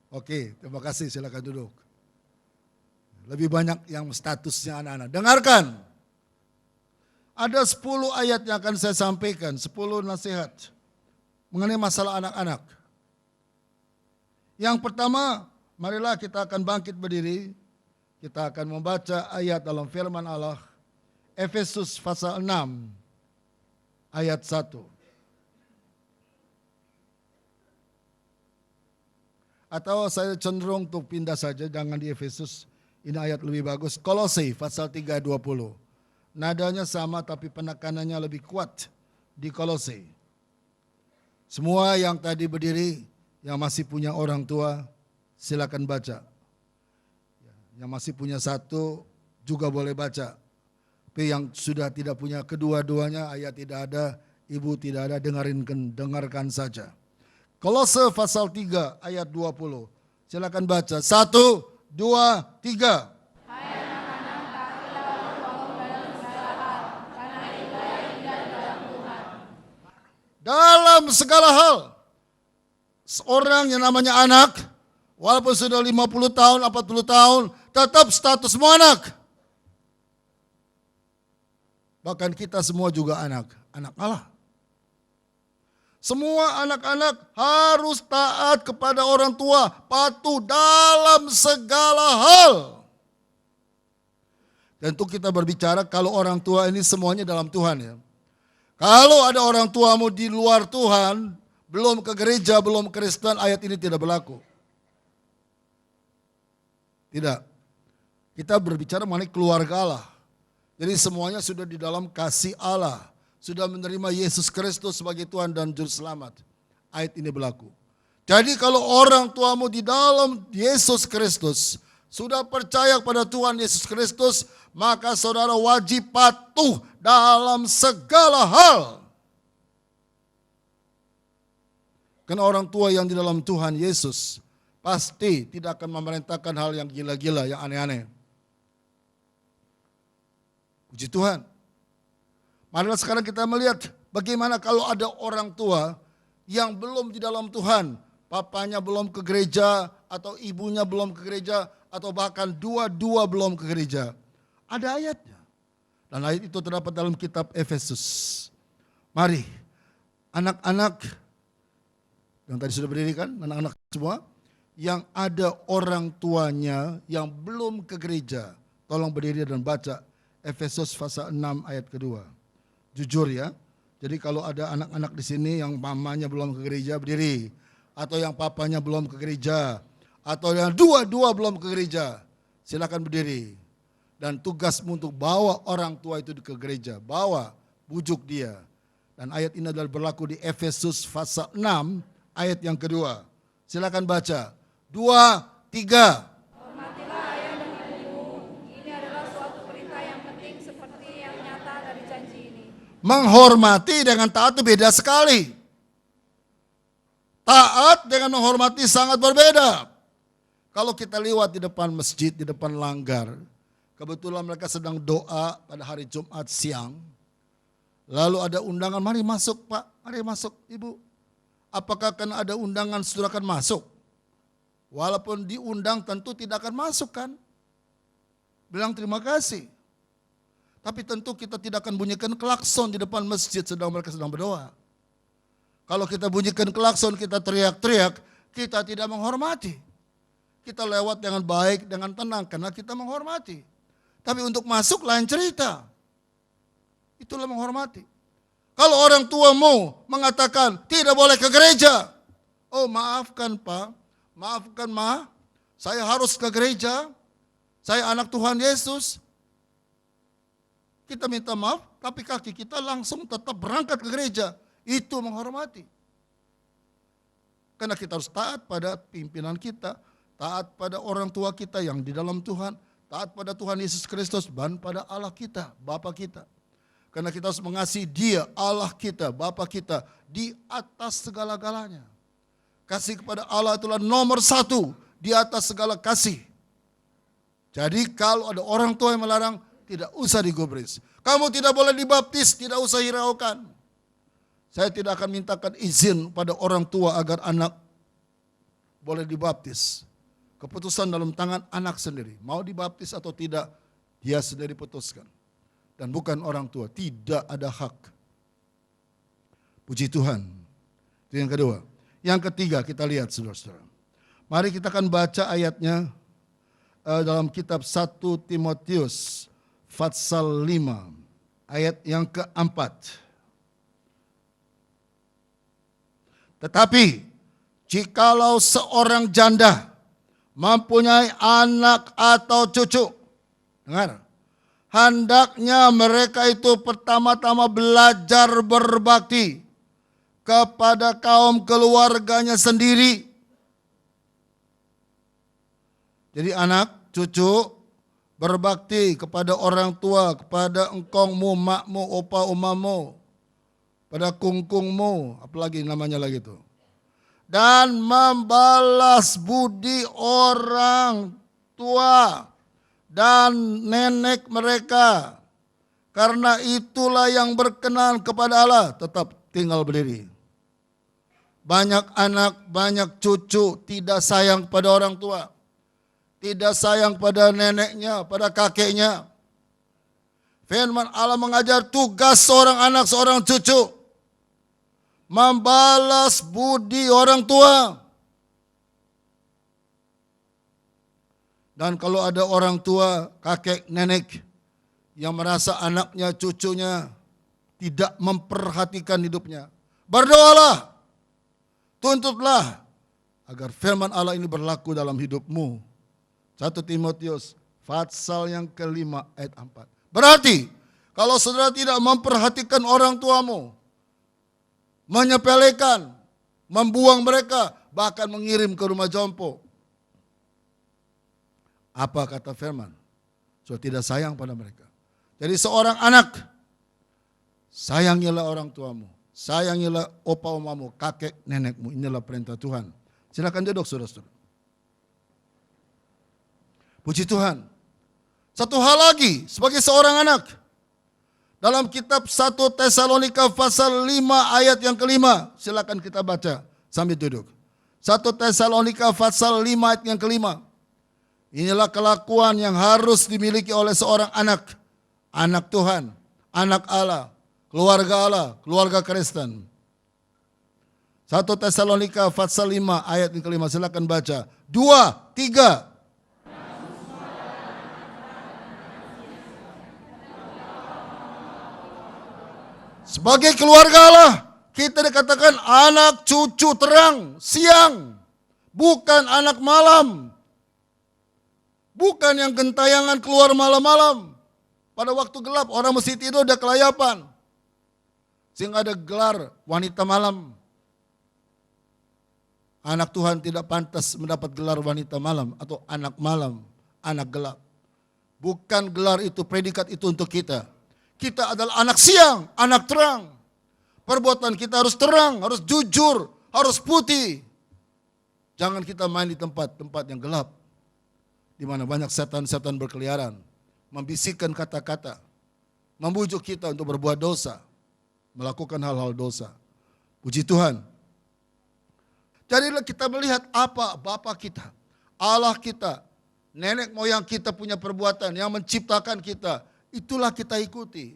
Oke, terima kasih, silakan duduk. Lebih banyak yang statusnya anak-anak. Dengarkan, ada 10 ayat yang akan saya sampaikan, 10 nasihat mengenai masalah anak-anak. Yang pertama, marilah kita akan bangkit berdiri. Kita akan membaca ayat dalam firman Allah, Efesus pasal 6. Ayat 1. Atau saya cenderung untuk pindah saja, jangan di Efesus, ini ayat lebih bagus. Kolose pasal 3:20. Nadanya sama tapi penekanannya lebih kuat di Kolose. Semua yang tadi berdiri, yang masih punya orang tua, silakan baca. Yang masih punya 1 juga boleh baca. Tapi yang sudah tidak punya kedua-duanya, ayah tidak ada, ibu tidak ada, dengarkan saja. Kolose pasal 3 ayat 20. Silakan baca. 1, 2, 3. Dalam segala hal. Seorang yang namanya anak, walaupun sudah 50 tahun, 40 tahun, tetap statusmu anak. Bahkan kita semua juga anak Allah. Semua anak-anak harus taat kepada orang tua, patuh dalam segala hal. Tentu kita berbicara kalau orang tua ini semuanya dalam Tuhan ya. Kalau ada orang tuamu di luar Tuhan, belum ke gereja, belum Kristen, ayat ini tidak berlaku. Tidak. Kita berbicara mengenai keluarga Allah. Jadi semuanya sudah di dalam kasih Allah. Sudah menerima Yesus Kristus sebagai Tuhan dan Juru Selamat. Ayat ini berlaku. Jadi kalau orang tuamu di dalam Yesus Kristus sudah percaya kepada Tuhan Yesus Kristus, maka saudara wajib patuh dalam segala hal. Karena orang tua yang di dalam Tuhan Yesus pasti tidak akan memerintahkan hal yang gila-gila, yang aneh-aneh. Puji Tuhan. Marilah sekarang kita melihat bagaimana kalau ada orang tua yang belum di dalam Tuhan. Papanya belum ke gereja, atau ibunya belum ke gereja, atau bahkan dua-dua belum ke gereja. Ada ayatnya. Dan ayat itu terdapat dalam kitab Efesus. Mari, anak-anak, yang tadi sudah berdiri kan, anak-anak semua, yang ada orang tuanya yang belum ke gereja, tolong berdiri dan baca Efesus pasal 6 ayat kedua. Jujur ya. Jadi kalau ada anak-anak di sini yang mamanya belum ke gereja, berdiri. Atau yang papanya belum ke gereja. Atau yang dua-dua belum ke gereja. Silakan berdiri. Dan tugasmu untuk bawa orang tua itu ke gereja. Bawa, bujuk dia. Dan ayat ini adalah berlaku di Efesus pasal 6 ayat yang kedua. Silakan baca. 2, 3. Menghormati dengan taat itu beda sekali. Taat dengan menghormati sangat berbeda. Kalau kita lewat di depan masjid, di depan langgar, kebetulan mereka sedang doa pada hari Jumat siang, lalu ada undangan, mari masuk Pak, mari masuk Ibu. Apakah akan ada undangan saudara akan masuk? Walaupun diundang tentu tidak akan masuk kan? Bilang terima kasih. Tapi tentu kita tidak akan bunyikan klakson di depan masjid sedang mereka sedang berdoa. Kalau kita bunyikan klakson, kita teriak-teriak, kita tidak menghormati. Kita lewat dengan baik, dengan tenang, karena kita menghormati. Tapi untuk masuk lain cerita. Itulah menghormati. Kalau orang tuamu mengatakan, tidak boleh ke gereja. Oh maafkan Pak, maafkan Ma, saya harus ke gereja. Saya anak Tuhan Yesus. Kita minta maaf, tapi kaki kita langsung tetap berangkat ke gereja. Itu menghormati. Karena kita harus taat pada pimpinan kita, taat pada orang tua kita yang di dalam Tuhan, taat pada Tuhan Yesus Kristus, dan pada Allah kita, Bapa kita. Karena kita harus mengasihi Dia, Allah kita, Bapa kita, di atas segala-galanya. Kasih kepada Allah itulah nomor satu, di atas segala kasih. Jadi kalau ada orang tua yang melarang, tidak usah digubris. Kamu tidak boleh dibaptis, tidak usah hiraukan. Saya tidak akan mintakan izin pada orang tua agar anak boleh dibaptis. Keputusan dalam tangan anak sendiri. Mau dibaptis atau tidak, dia sendiri putuskan. Dan bukan orang tua, tidak ada hak. Puji Tuhan. Itu yang kedua. Yang ketiga kita lihat saudara-saudara. Mari kita akan baca ayatnya dalam kitab 1 Timotius pasal 5 ayat yang keempat. Tetapi jikalau seorang janda mempunyai anak atau cucu, dengar, hendaknya mereka itu pertama-tama belajar berbakti kepada kaum keluarganya sendiri. Jadi anak, cucu, berbakti kepada orang tua, kepada engkongmu, makmu, opa, umamu, pada kungkungmu, apalagi namanya lagi itu. Dan membalas budi orang tua dan nenek mereka. Karena itulah yang berkenan kepada Allah. Tetap tinggal berdiri. Banyak anak, banyak cucu tidak sayang pada orang tua. Tidak sayang pada neneknya, pada kakeknya. Firman Allah mengajar tugas seorang anak, seorang cucu. Membalas budi orang tua. Dan kalau ada orang tua, kakek, nenek yang merasa anaknya, cucunya tidak memperhatikan hidupnya, berdoalah, tuntutlah agar firman Allah ini berlaku dalam hidupmu. 1 Timotius pasal yang kelima ayat 4. Berarti kalau saudara tidak memperhatikan orang tuamu, menyepelekan, membuang mereka, bahkan mengirim ke rumah jompo, apa kata firman? Saudara tidak sayang pada mereka. Jadi seorang anak, sayangilah orang tuamu, sayangilah opa omamu, kakek nenekmu. Inilah perintah Tuhan. Silakan duduk saudara-saudara. Puji Tuhan. Satu hal lagi sebagai seorang anak. Dalam kitab 1 Tesalonika pasal 5 ayat yang kelima. Silakan kita baca sambil duduk. 1 Tesalonika pasal 5 ayat yang kelima. Inilah kelakuan yang harus dimiliki oleh seorang anak. Anak Tuhan, anak Allah, keluarga Kristen. 1 Tesalonika pasal 5 ayat yang kelima. Silakan baca. 2, 3. Sebagai keluarga Allah, kita dikatakan anak cucu terang, siang. Bukan anak malam. Bukan yang gentayangan keluar malam-malam. Pada waktu gelap, orang mesti tidur udah kelayapan. Sehingga ada gelar wanita malam. Anak Tuhan tidak pantas mendapat gelar wanita malam atau anak malam, anak gelap. Bukan gelar itu, predikat itu untuk kita. Kita adalah anak siang, anak terang. Perbuatan kita harus terang, harus jujur, harus putih. Jangan kita main di tempat-tempat yang gelap, di mana banyak setan-setan berkeliaran, membisikkan kata-kata, membujuk kita untuk berbuat dosa, melakukan hal-hal dosa. Puji Tuhan. Jadilah kita melihat apa Bapa kita, Allah kita, nenek moyang kita punya perbuatan yang menciptakan kita. Itulah kita ikuti.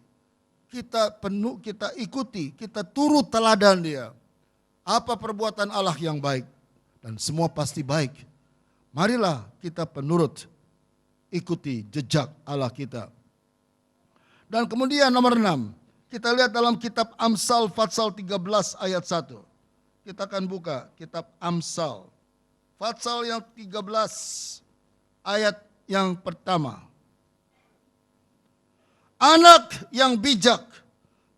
Kita ikuti, kita turut teladan dia. Apa perbuatan Allah yang baik? Dan semua pasti baik. Marilah kita penurut, ikuti jejak Allah kita. Dan kemudian nomor 6, kita lihat dalam kitab Amsal Fatsal 13 ayat 1. Kita akan buka kitab Amsal. Fatsal yang 13 ayat yang pertama. Anak yang bijak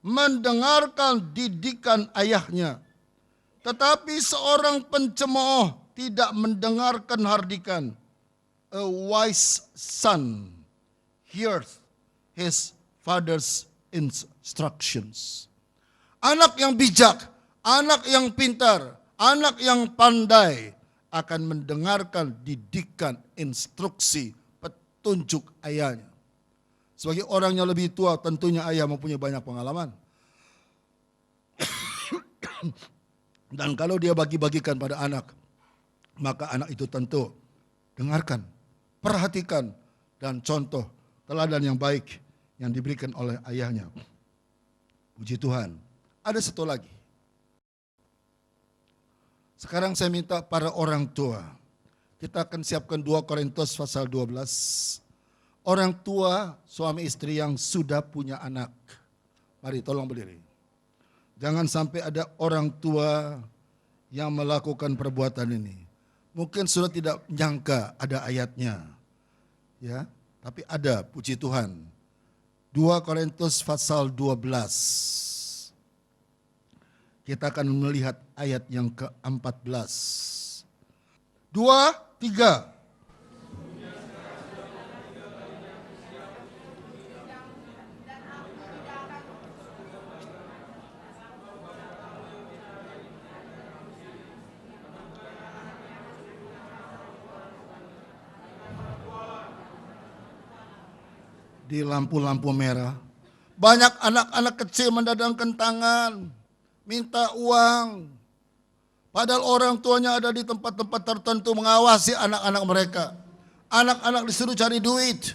mendengarkan didikan ayahnya, tetapi seorang pencemooh tidak mendengarkan hardikan. A wise son hears his father's instructions. Anak yang bijak, anak yang pintar, anak yang pandai akan mendengarkan didikan, instruksi, petunjuk ayahnya. Sebagai orang yang lebih tua, tentunya ayah mempunyai banyak pengalaman. Dan kalau dia bagi-bagikan pada anak, maka anak itu tentu dengarkan, perhatikan, dan contoh teladan yang baik yang diberikan oleh ayahnya. Puji Tuhan. Ada satu lagi. Sekarang saya minta para orang tua, kita akan siapkan 2 Korintus pasal 12. Orang tua, suami istri yang sudah punya anak. Mari tolong berdiri. Jangan sampai ada orang tua yang melakukan perbuatan ini. Mungkin sudah tidak menyangka ada ayatnya. Ya, tapi ada, puji Tuhan. 2 Korintus pasal 12. Kita akan melihat ayat yang ke-14. 2, 3. Di lampu-lampu merah, banyak anak-anak kecil mendadangkan tangan, minta uang. Padahal orang tuanya ada di tempat-tempat tertentu mengawasi anak-anak mereka. Anak-anak disuruh cari duit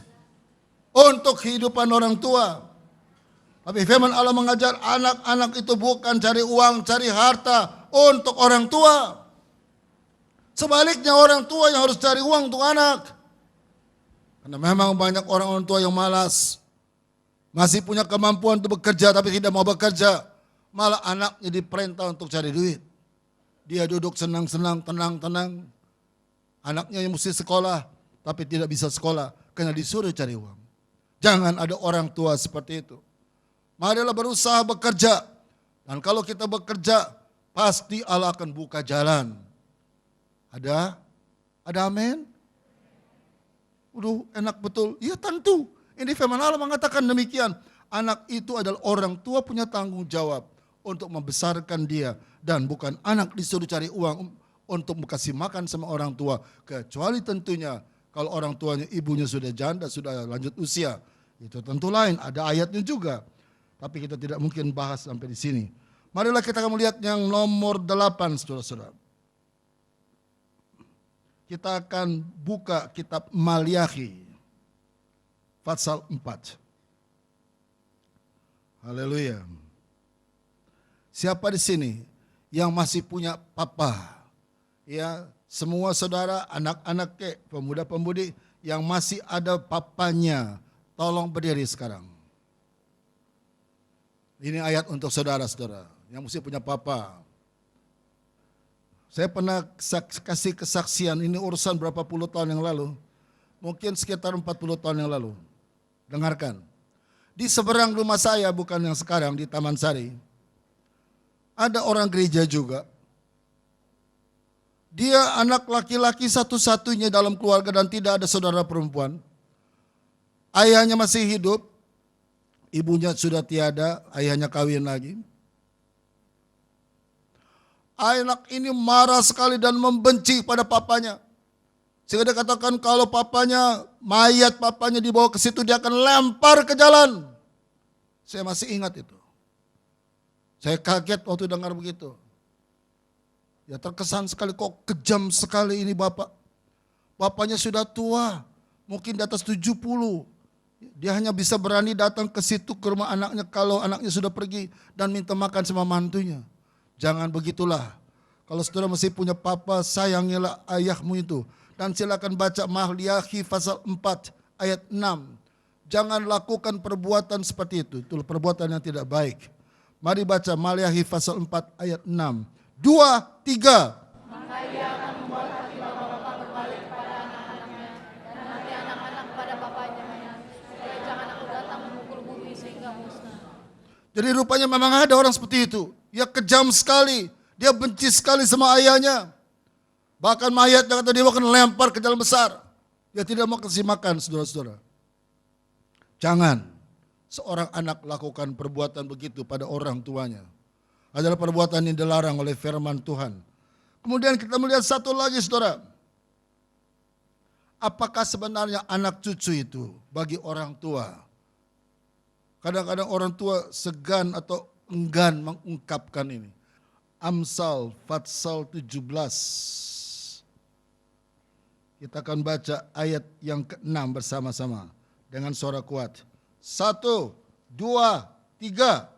untuk kehidupan orang tua. Tapi firman Allah mengajar anak-anak itu bukan cari uang, cari harta untuk orang tua. Sebaliknya orang tua yang harus cari uang untuk anak. Karena memang banyak orang tua yang malas. Masih punya kemampuan untuk bekerja tapi tidak mau bekerja. Malah anaknya diperintah untuk cari duit. Dia duduk senang-senang, tenang-tenang. Anaknya yang mesti sekolah tapi tidak bisa sekolah karena disuruh cari uang. Jangan ada orang tua seperti itu. Marilah berusaha bekerja. Dan kalau kita bekerja, pasti Allah akan buka jalan. Ada amin? Enak betul. Iya tentu. Ini firman Allah mengatakan demikian. Anak itu adalah orang tua punya tanggung jawab untuk membesarkan dia. Dan bukan anak disuruh cari uang untuk kasih makan sama orang tua. Kecuali tentunya kalau orang tuanya ibunya sudah janda, sudah lanjut usia. Itu tentu lain, ada ayatnya juga. Tapi kita tidak mungkin bahas sampai di sini. Marilah kita akan melihat yang nomor 8, saudara-saudara. Kita akan buka kitab Maliakhi pasal 4. Haleluya. Siapa di sini yang masih punya papa? Ya, semua saudara, anak-anak pemuda-pemudi yang masih ada papanya, tolong berdiri sekarang. Ini ayat untuk saudara-saudara yang mesti punya papa. Saya pernah kasih kesaksian, ini urusan berapa puluh tahun yang lalu. Mungkin sekitar 40 tahun yang lalu. Dengarkan. Di seberang rumah saya, bukan yang sekarang, di Taman Sari. Ada orang gereja juga. Dia anak laki-laki satu-satunya dalam keluarga dan tidak ada saudara perempuan. Ayahnya masih hidup. Ibunya sudah tiada, ayahnya kawin lagi. Anak ini marah sekali dan membenci pada papanya. Sehingga dia katakan kalau papanya, mayat papanya dibawa ke situ, dia akan lempar ke jalan. Saya masih ingat itu. Saya kaget waktu dengar begitu. Ya terkesan sekali, kok kejam sekali ini bapak. Bapaknya sudah tua, mungkin di atas 70. Dia hanya bisa berani datang ke situ ke rumah anaknya kalau anaknya sudah pergi dan minta makan sama mantunya. Jangan begitulah. Kalau saudara masih punya papa, sayangilah ayahmu itu. Dan silakan baca Maliakhi pasal 4 ayat 6. Jangan lakukan perbuatan seperti itu. Itu perbuatan yang tidak baik. Mari baca Maliakhi pasal 4 ayat 6. 2, 3. Maka ia akan membuat hati bapak-bapak berbalik kepada anak-anaknya, dan hati anak-anak kepada bapaknya, supaya jangan aku datang memukul bumi sehingga musnah. Jadi rupanya memang ada orang seperti itu. Dia kejam sekali. Dia benci sekali sama ayahnya. Bahkan mayatnya kata dia akan lempar ke jalan besar. Dia tidak mau kasih makan, saudara-saudara. Jangan seorang anak lakukan perbuatan begitu pada orang tuanya. Adalah perbuatan yang dilarang oleh firman Tuhan. Kemudian kita melihat satu lagi, saudara. Apakah sebenarnya anak cucu itu bagi orang tua? Kadang-kadang orang tua segan atau enggan mengungkapkan ini. Amsal pasal 17. Kita akan baca ayat yang ke-6 bersama-sama dengan suara kuat. 1, 2, 3.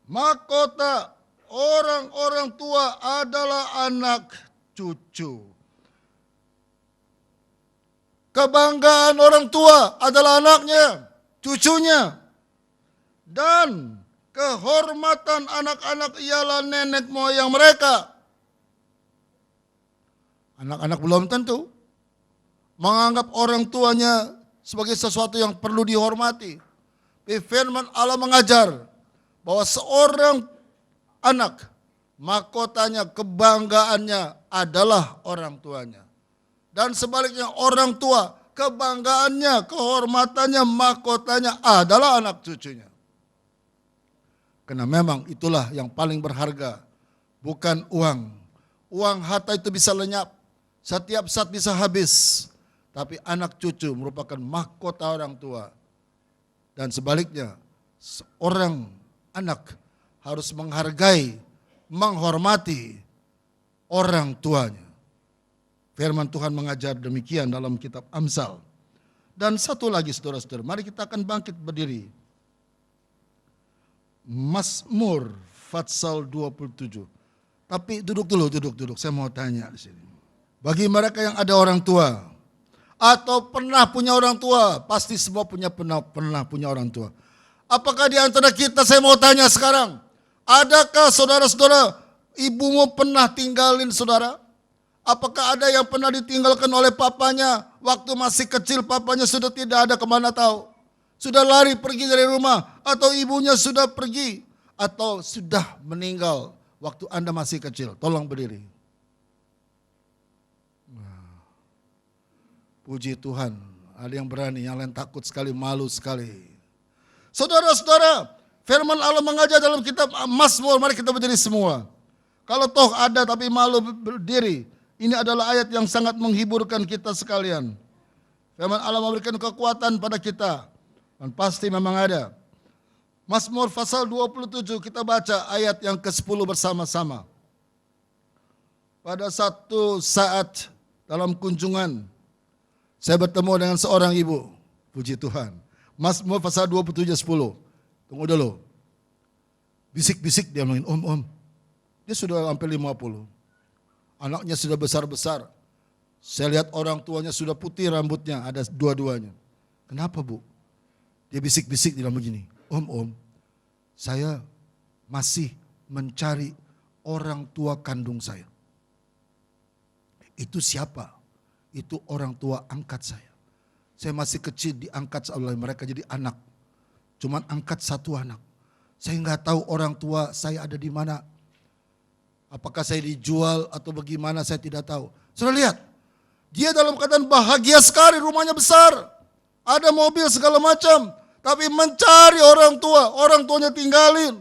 Mahkota orang-orang tua adalah anak cucu. Kebanggaan orang tua adalah anaknya, cucunya. Dan kehormatan anak-anak ialah nenek moyang mereka. Anak-anak belum tentu menganggap orang tuanya sebagai sesuatu yang perlu dihormati. Firman Allah mengajar bahwa seorang anak, mahkotanya, kebanggaannya adalah orang tuanya. Dan sebaliknya orang tua, kebanggaannya, kehormatannya, mahkotanya adalah anak cucunya. Karena memang itulah yang paling berharga, bukan uang. Uang harta itu bisa lenyap, setiap saat bisa habis. Tapi anak cucu merupakan mahkota orang tua. Dan sebaliknya, seorang anak harus menghargai, menghormati orang tuanya. Firman Tuhan mengajar demikian dalam kitab Amsal. Dan satu lagi saudara-saudara, mari kita akan bangkit berdiri. Mazmur pasal 27. Tapi duduk dulu. Saya mau tanya di sini. Bagi mereka yang ada orang tua atau pernah punya orang tua, pasti semua pernah punya orang tua. Apakah di antara kita, saya mau tanya sekarang, adakah saudara-saudara ibumu pernah tinggalin saudara? Apakah ada yang pernah ditinggalkan oleh papanya waktu masih kecil, papanya sudah tidak ada, kemana tahu? Sudah lari pergi dari rumah, atau ibunya sudah pergi, atau sudah meninggal waktu Anda masih kecil. Tolong berdiri. Puji Tuhan, ada yang berani, yang lain takut sekali, malu sekali. Saudara-saudara, firman Allah mengajar dalam kitab Mazmur, mari kita berdiri semua. Kalau toh ada tapi malu berdiri, ini adalah ayat yang sangat menghiburkan kita sekalian. Firman Allah memberikan kekuatan pada kita. Dan pasti memang ada. Mazmur pasal 27 kita baca ayat yang ke-10 bersama-sama. Pada satu saat dalam kunjungan, saya bertemu dengan seorang ibu. Puji Tuhan. Mazmur pasal 27 10. Tunggu dulu. Bisik-bisik dia bilang, om. Dia sudah hampir 50. Anaknya sudah besar-besar. Saya lihat orang tuanya sudah putih rambutnya, ada dua-duanya. Kenapa bu? Dia bisik-bisik dia bilang begini, om, saya masih mencari orang tua kandung saya. Itu siapa? Itu orang tua angkat saya. Saya masih kecil diangkat oleh mereka jadi anak. Cuman angkat satu anak. Saya nggak tahu orang tua saya ada di mana. Apakah saya dijual atau bagaimana saya tidak tahu. Sudah lihat, dia dalam keadaan bahagia sekali, rumahnya besar. Ada mobil segala macam. tapi mencari orang tuanya tinggalin.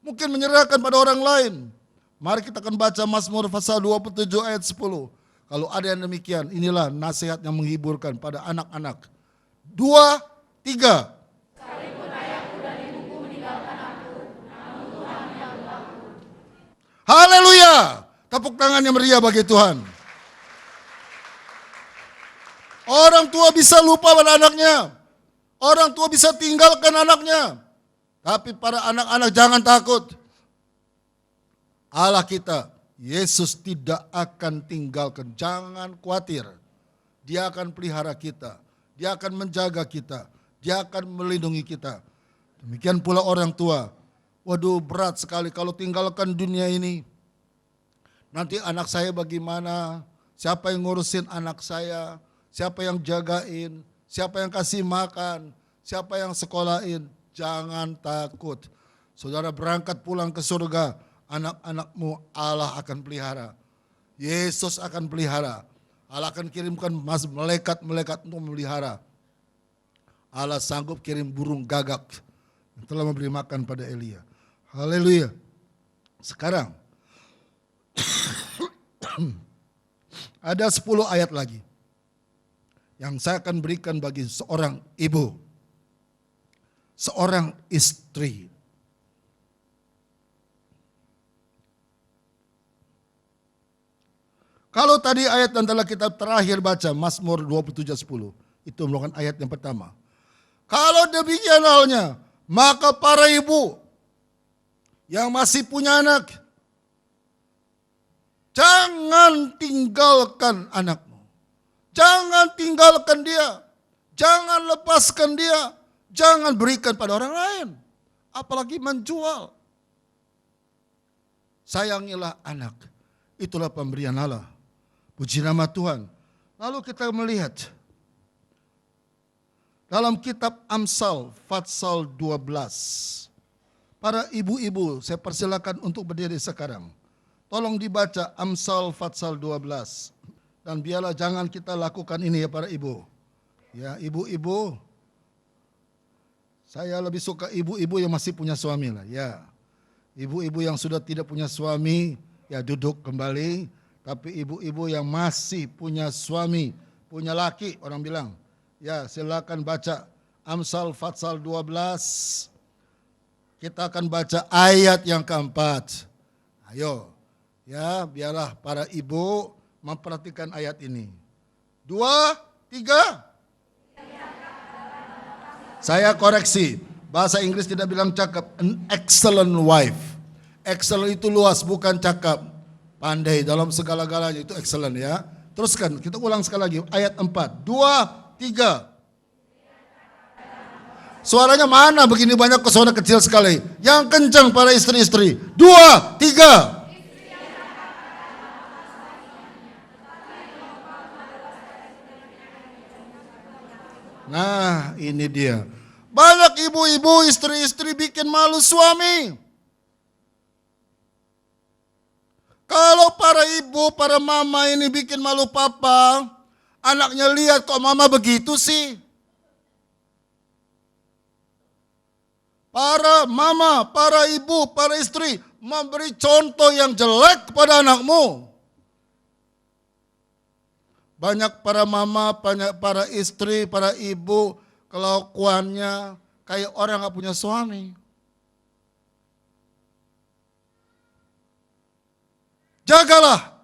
Mungkin menyerahkan pada orang lain. Mari kita akan baca Mazmur pasal 27 ayat 10. Kalau ada yang demikian, inilah nasihat yang menghiburkan pada anak-anak. 2, 3. Haleluya. Tepuk tangan yang meriah bagi Tuhan. Orang tua bisa lupa pada anaknya. Orang tua bisa tinggalkan anaknya. Tapi para anak-anak jangan takut. Allah kita, Yesus tidak akan tinggalkan. Jangan khawatir. Dia akan pelihara kita. Dia akan menjaga kita. Dia akan melindungi kita. Demikian pula orang tua. Waduh, berat sekali kalau tinggalkan dunia ini. Nanti anak saya bagaimana? Siapa yang ngurusin anak saya? Siapa yang jagain? Siapa yang kasih makan? Siapa yang sekolahin? Jangan takut. Saudara berangkat pulang ke surga, anak-anakmu Allah akan pelihara. Yesus akan pelihara. Allah akan kirimkan malaikat-malaikat untuk memelihara. Allah sanggup kirim burung gagak yang telah memberi makan pada Elia. Haleluya. Sekarang ada 10 ayat lagi yang saya akan berikan bagi seorang ibu, seorang istri. Kalau tadi ayat yang telah kita terakhir baca, Mazmur 27:10, itu merupakan ayat yang pertama. Kalau demikian halnya, maka para ibu yang masih punya anak, jangan tinggalkan anakmu. Jangan tinggalkan dia. Jangan lepaskan dia. Jangan berikan pada orang lain. Apalagi menjual. Sayangilah anak. Itulah pemberian Allah. Puji nama Tuhan. Lalu kita melihat dalam kitab Amsal pasal 12. Para ibu-ibu, saya persilakan untuk berdiri sekarang. Tolong dibaca Amsal pasal 12. Dan biarlah jangan kita lakukan ini ya para ibu. Ya, ibu-ibu. Saya lebih suka ibu-ibu yang masih punya suami lah, ya. Ibu-ibu yang sudah tidak punya suami, ya duduk kembali. Tapi ibu-ibu yang masih punya suami, punya laki, orang bilang. Ya, silakan baca Amsal pasal 12. Kita akan baca ayat yang keempat. Ayo, ya biarlah para ibu memperhatikan ayat ini. 2, 3. Saya koreksi, bahasa Inggris tidak bilang cakap, an excellent wife. Excellent itu luas, bukan cakap. Pandai dalam segala-galanya, itu excellent ya. Teruskan, kita ulang sekali lagi, ayat 4. 2, 3. Suaranya mana begini banyak ke suara kecil sekali. Yang kencang para istri-istri. 2, 3. Nah ini dia. Banyak ibu-ibu istri-istri bikin malu suami. Kalau para ibu, para mama ini bikin malu papa, anaknya lihat kok mama begitu sih. Para mama, para ibu, para istri memberi contoh yang jelek kepada anakmu. Banyak para mama, banyak para istri, para ibu, kelakuannya kayak orang gak punya suami. Jagalah,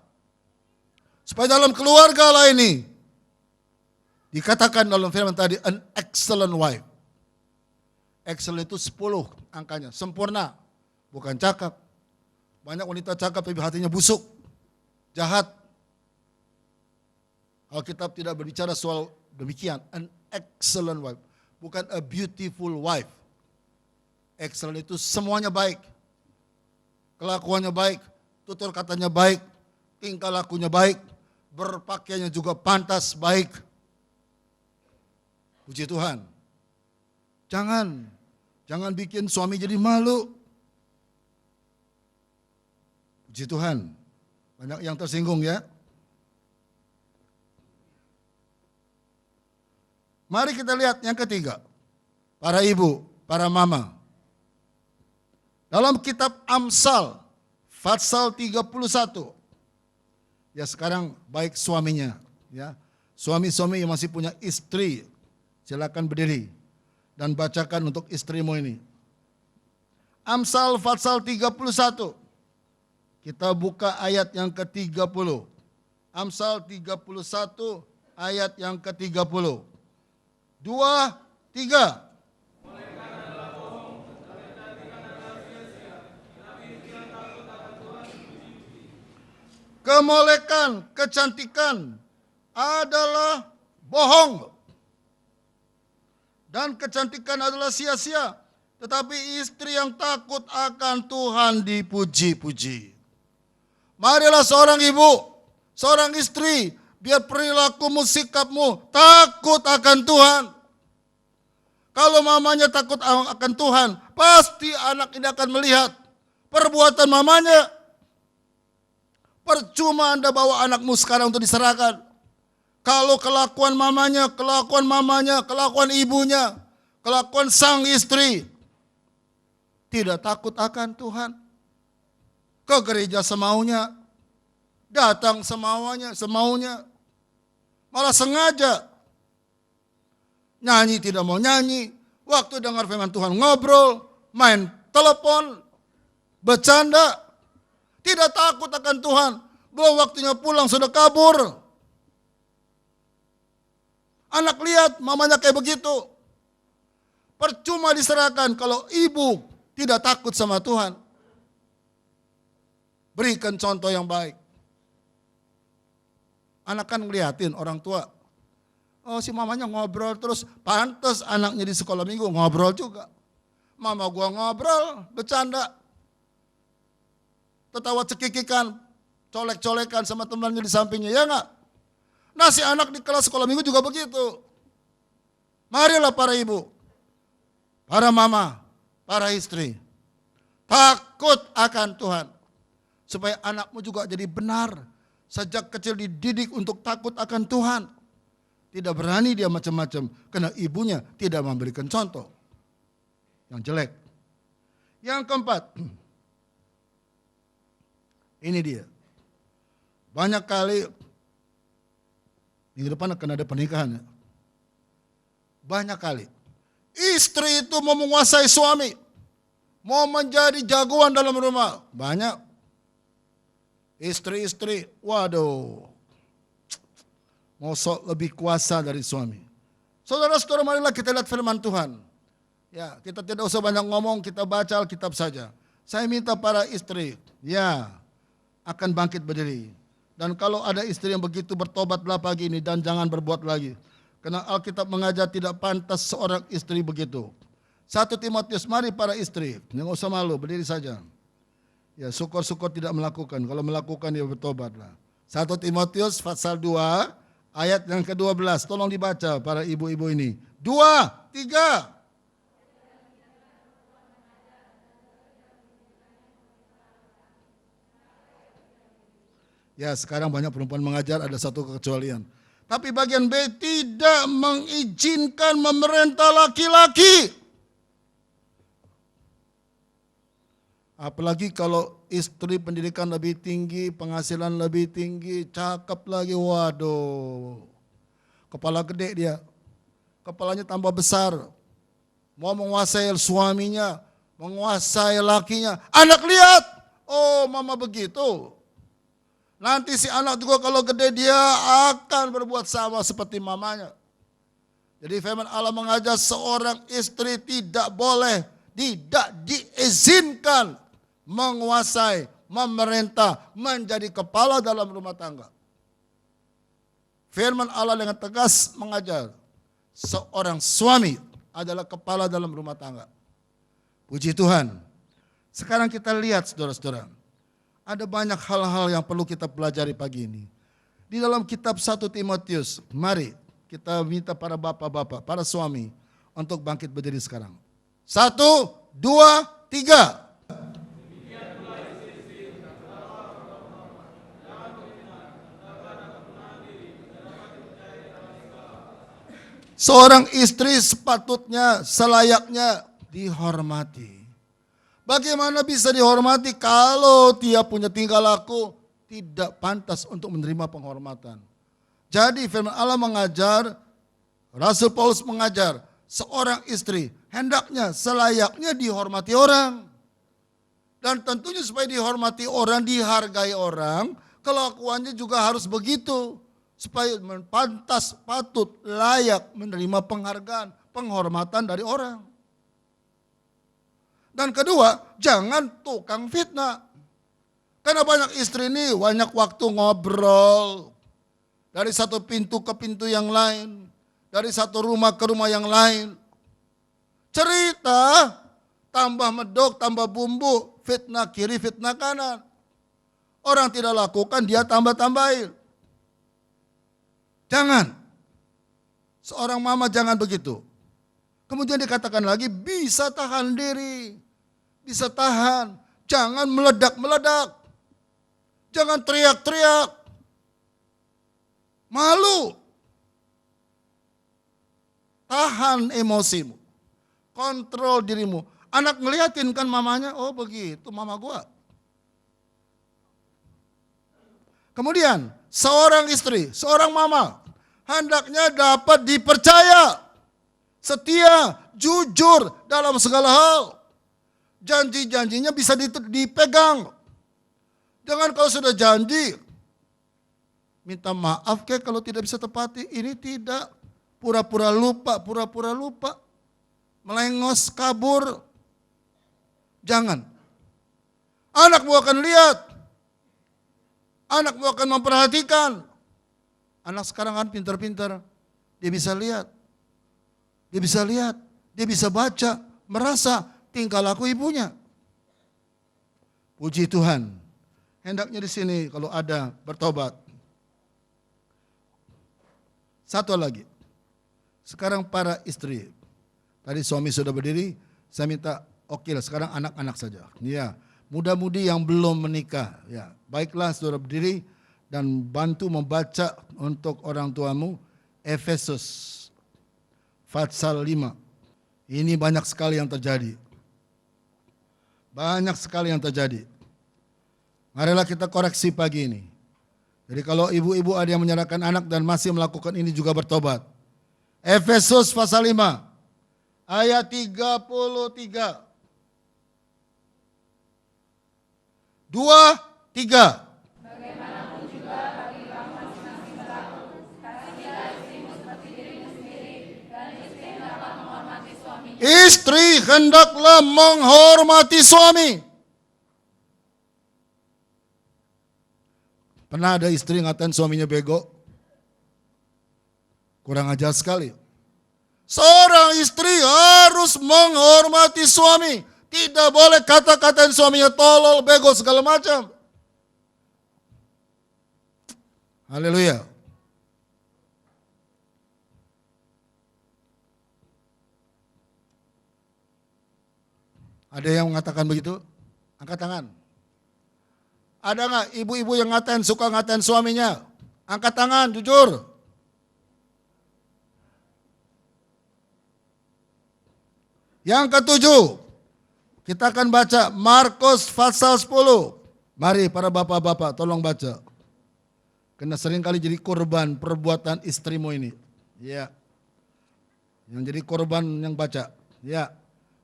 supaya dalam keluarga lah ini, dikatakan dalam firman tadi, an excellent wife. Excellent itu 10 angkanya, sempurna, bukan cakap. Banyak wanita cakap tapi hatinya busuk, jahat. Alkitab tidak berbicara soal demikian, an excellent wife, bukan a beautiful wife. Excellent itu semuanya baik, kelakuannya baik, tutur katanya baik, tingkah lakunya baik, berpakaiannya juga pantas baik. Puji Tuhan. Jangan bikin suami jadi malu. Puji Tuhan. Banyak yang tersinggung ya. Mari kita lihat yang ketiga. para ibu, para mama. Dalam kitab Amsal, pasal 31. Ya sekarang baik suaminya, ya. Suami-suami yang masih punya istri, silakan berdiri dan bacakan untuk istrimu ini. Amsal pasal 31. Kita buka ayat yang ke-30. Amsal 31 ayat yang ke-30. 2, 3. Kemolekan, kecantikan adalah bohong. Dan kecantikan adalah sia-sia. Tetapi istri yang takut akan Tuhan dipuji-puji. Marilah seorang ibu, seorang istri, biar perilakumu, sikapmu takut akan Tuhan. Kalau mamanya takut akan Tuhan, pasti anak ini akan melihat perbuatan mamanya. Percuma Anda bawa anakmu sekarang untuk diserahkan. Kalau kelakuan mamanya, kelakuan ibunya, kelakuan sang istri tidak takut akan Tuhan. Ke gereja semaunya, datang semaunya. Malah sengaja nyanyi tidak mau nyanyi, waktu dengar firman Tuhan ngobrol, main telepon, bercanda. Tidak takut akan Tuhan. Belum waktunya pulang sudah kabur. Anak lihat mamanya kayak begitu. Percuma diserahkan kalau ibu tidak takut sama Tuhan. Berikan contoh yang baik. Anak kan ngeliatin orang tua. Oh si mamanya ngobrol terus. Pantas anaknya di sekolah minggu ngobrol juga. Mama gua ngobrol, bercanda. Tertawa cekikikan, colek-colekan sama temannya di sampingnya, ya enggak? Nah si anak di kelas sekolah minggu juga begitu. Marilah para ibu, para mama, para istri, takut akan Tuhan. Supaya anakmu juga jadi benar, sejak kecil dididik untuk takut akan Tuhan. Tidak berani dia macam-macam, karena ibunya tidak memberikan contoh yang jelek. Yang keempat, ini dia. Banyak kali minggu depan akan ada pernikahan. Banyak kali istri itu mau menguasai suami, mau menjadi jagoan dalam rumah. Banyak istri-istri, waduh, mau sok lebih kuasa dari suami. Saudara-saudara, marilah kita lihat firman Tuhan. Ya, kita tidak usah banyak ngomong, kita baca Alkitab saja. Saya minta para istri, ya, akan bangkit berdiri. Dan kalau ada istri yang begitu, bertobatlah pagi ini dan jangan berbuat lagi. Karena Alkitab mengajar tidak pantas seorang istri begitu. 1 Timotius, mari para istri, jangan usah malu, berdiri saja. Ya syukur-syukur tidak melakukan, kalau melakukan ya bertobatlah. 1 Timotius pasal 2 ayat yang ke-12, tolong dibaca para ibu-ibu ini. 2, 3. Ya sekarang banyak perempuan mengajar, ada satu kekecualian. Tapi bagian B, tidak mengizinkan memerintah laki-laki. Apalagi kalau istri pendidikan lebih tinggi, penghasilan lebih tinggi, cakep lagi, waduh. Kepala gede dia, kepalanya tambah besar. Mau menguasai suaminya, menguasai lakinya. Anak lihat, oh mama begitu. Nanti si anak juga kalau gede dia akan berbuat sama seperti mamanya. Jadi firman Allah mengajar seorang istri tidak boleh, tidak diizinkan menguasai, memerintah, menjadi kepala dalam rumah tangga. Firman Allah dengan tegas mengajar seorang suami adalah kepala dalam rumah tangga. Puji Tuhan. Sekarang kita lihat saudara-saudara. Ada banyak hal-hal yang perlu kita pelajari pagi ini. Di dalam kitab 1 Timotius, mari kita minta para bapak-bapak, para suami untuk bangkit berdiri sekarang. 1, 2, 3. Seorang istri sepatutnya, selayaknya dihormati. Bagaimana bisa dihormati kalau dia punya tingkah laku tidak pantas untuk menerima penghormatan? Jadi firman Allah mengajar, Rasul Paulus mengajar, seorang istri hendaknya selayaknya dihormati orang. Dan tentunya supaya dihormati orang, dihargai orang, kelakuannya juga harus begitu. Supaya pantas, patut, layak menerima penghargaan, penghormatan dari orang. Dan kedua, jangan tukang fitnah. Karena banyak istri ini banyak waktu ngobrol. Dari satu pintu ke pintu yang lain. Dari satu rumah ke rumah yang lain. Cerita, tambah medok, tambah bumbu, fitnah kiri, fitnah kanan. Orang tidak lakukan, dia tambah-tambahin. Jangan. Seorang mama jangan begitu. Kemudian dikatakan lagi, bisa tahan diri. Bisa tahan. Jangan meledak-meledak. Jangan teriak-teriak. Malu. Tahan emosimu. Kontrol dirimu. Anak ngeliatin kan mamanya, oh begitu mama gua. Kemudian, seorang istri, seorang mama, hendaknya dapat dipercaya, setia, jujur dalam segala hal. Janji-janjinya bisa dipegang. Jangan kalau sudah janji, minta maaf kalau tidak bisa tepati. Ini tidak, pura-pura lupa, melengos, kabur. Jangan. Anakmu akan lihat. Anakmu akan memperhatikan. Anak sekarang kan pintar-pintar. Dia bisa lihat. Dia bisa baca, merasa tingkah laku ibunya. Puji Tuhan. Hendaknya di sini kalau ada bertobat. Satu lagi. Sekarang para istri. Tadi suami sudah berdiri, saya minta oke lah sekarang anak-anak saja. Ya. Muda-mudi yang belum menikah, ya, baiklah saudara berdiri dan bantu membaca untuk orang tuamu Efesus pasal 5. Ini banyak sekali yang terjadi. Banyak sekali yang terjadi. Marilah kita koreksi pagi ini. Jadi kalau ibu-ibu ada yang menyerahkan anak dan masih melakukan ini juga bertobat. Efesus pasal 5 ayat 33. 2, 3. Bagaimanapun juga bagi kamu masing-masing berlaku, kasihilah istrimu seperti dirimu sendiri, dan istri hendaklah menghormati suaminya. Istri hendaklah menghormati suami. Pernah ada istri ngatain suaminya bego? Kurang ajar sekali. Seorang istri harus menghormati suami. Tidak boleh kata-katain suaminya tolol, bego, segala macam. Haleluya. Ada yang mengatakan begitu? Angkat tangan. Ada nggak ibu-ibu yang suka ngatain suaminya? Angkat tangan, jujur. Yang ketujuh, kita akan baca Markus pasal 10. Mari para bapak-bapak tolong baca. Karena sering kali jadi korban perbuatan istrimu ini. Ya. Yang jadi korban yang baca. Ya.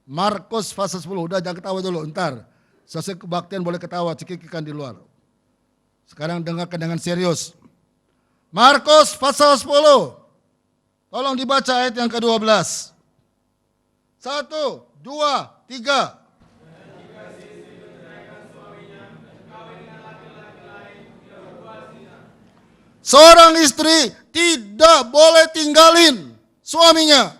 Markus pasal 10. Udah jangan ketawa dulu, ntar. Selesai kebaktian boleh ketawa, cekikikan di luar. Sekarang dengarkan dengan serius. Markus pasal 10. Tolong dibaca ayat yang ke-12. 1, 2, 3. Seorang istri tidak boleh tinggalin suaminya.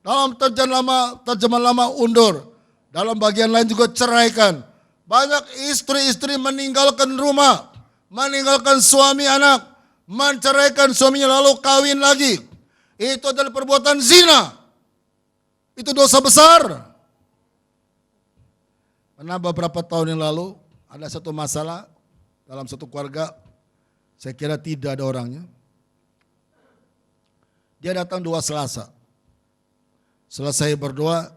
Dalam terjemahan lama undur. Dalam bagian lain juga ceraikan. Banyak istri-istri meninggalkan rumah, meninggalkan suami anak, menceraikan suaminya lalu kawin lagi. Itu adalah perbuatan zina. Itu dosa besar. Pernah beberapa tahun yang lalu ada satu masalah dalam satu keluarga. Saya kira tidak ada orangnya. Dia datang 2 Selasa. Selesai berdoa,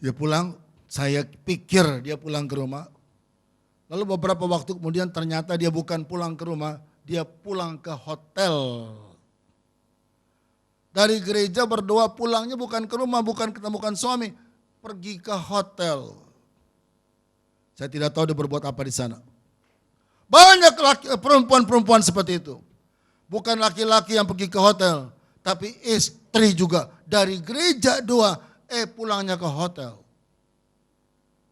dia pulang. Saya pikir dia pulang ke rumah. Lalu beberapa waktu kemudian ternyata dia bukan pulang ke rumah, dia pulang ke hotel. Dari gereja berdoa pulangnya bukan ke rumah, bukan ketemukan suami, pergi ke hotel. Saya tidak tahu dia berbuat apa di sana. Banyak perempuan-perempuan seperti itu. Bukan laki-laki yang pergi ke hotel, tapi istri juga dari gereja doa, pulangnya ke hotel.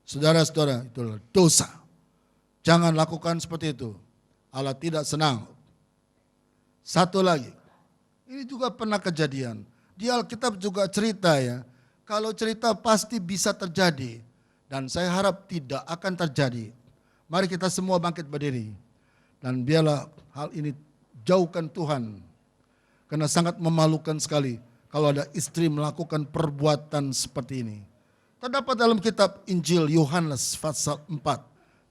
Saudara-saudara, itulah dosa. Jangan lakukan seperti itu. Allah tidak senang. Satu lagi, ini juga pernah kejadian. Di Alkitab juga cerita ya, kalau cerita pasti bisa terjadi. Dan saya harap tidak akan terjadi. Mari kita semua bangkit berdiri. Dan biarlah hal ini jauhkan Tuhan. Karena sangat memalukan sekali kalau ada istri melakukan perbuatan seperti ini. Terdapat dalam kitab Injil Yohanes pasal 4.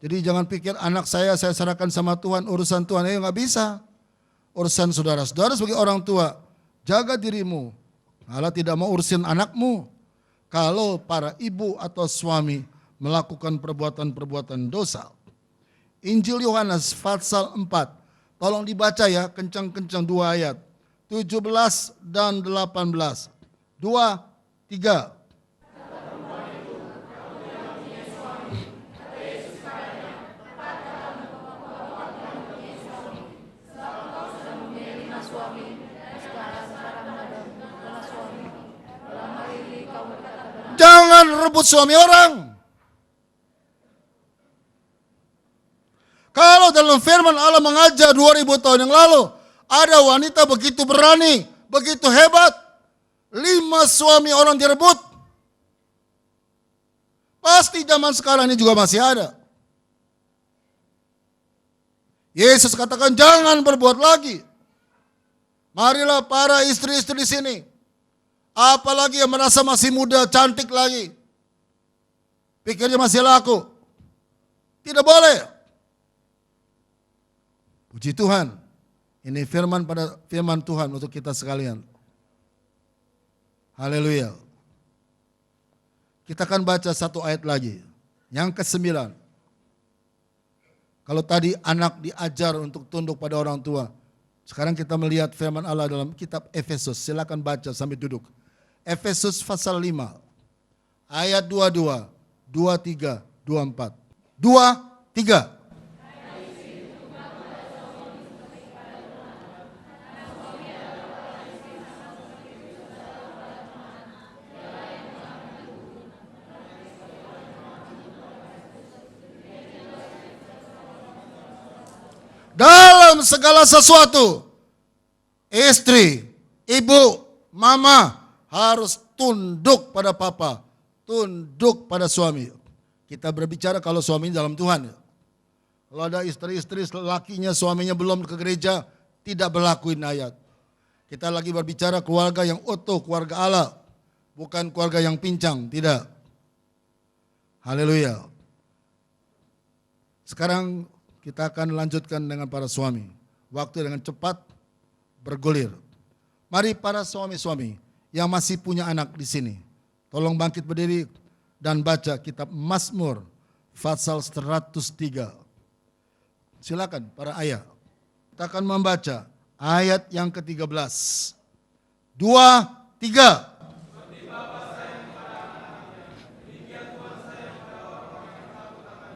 Jadi jangan pikir anak saya serahkan sama Tuhan, urusan Tuhan. Nggak bisa. Urusan saudara-saudara sebagai orang tua, jaga dirimu. Allah tidak mau urusin anakmu. Kalau para ibu atau suami melakukan perbuatan-perbuatan dosa. Injil Yohanes pasal 4. Tolong dibaca ya, kencang-kencang 2 ayat. 17 dan 18. 2, 3. Jangan rebut suami orang. Kalau dalam firman Allah mengajar 2000 tahun yang lalu, ada wanita begitu berani, begitu hebat, 5 suami orang direbut. Pasti zaman sekarang ini juga masih ada. Yesus katakan jangan berbuat lagi. Marilah para istri-istri di sini. Apalagi yang merasa masih muda, cantik lagi. Pikirnya masih laku. Tidak boleh. Puji Tuhan. Ini firman Tuhan untuk kita sekalian. Haleluya. Kita akan baca 1 ayat lagi. Yang ke-9. Kalau tadi anak diajar untuk tunduk pada orang tua. Sekarang kita melihat firman Allah dalam kitab Efesus. Silakan baca sambil duduk. Efesus pasal 5 ayat 22, 23, 24. 2, 3. Dalam segala sesuatu, istri, ibu, mama harus tunduk pada papa, tunduk pada suami. Kita berbicara kalau suami dalam Tuhan. Kalau ada istri-istri lakinya, suaminya belum ke gereja, tidak berlaku ini ayat. Kita lagi berbicara keluarga yang utuh, keluarga Allah. Bukan keluarga yang pincang, tidak. Haleluya. Sekarang kita akan lanjutkan dengan para suami. Waktu dengan cepat bergulir. Mari para suami-suami yang masih punya anak di sini, tolong bangkit berdiri dan baca kitab Mazmur pasal 103. Silakan para ayah. Kita akan membaca ayat yang ke-13. 2, 3.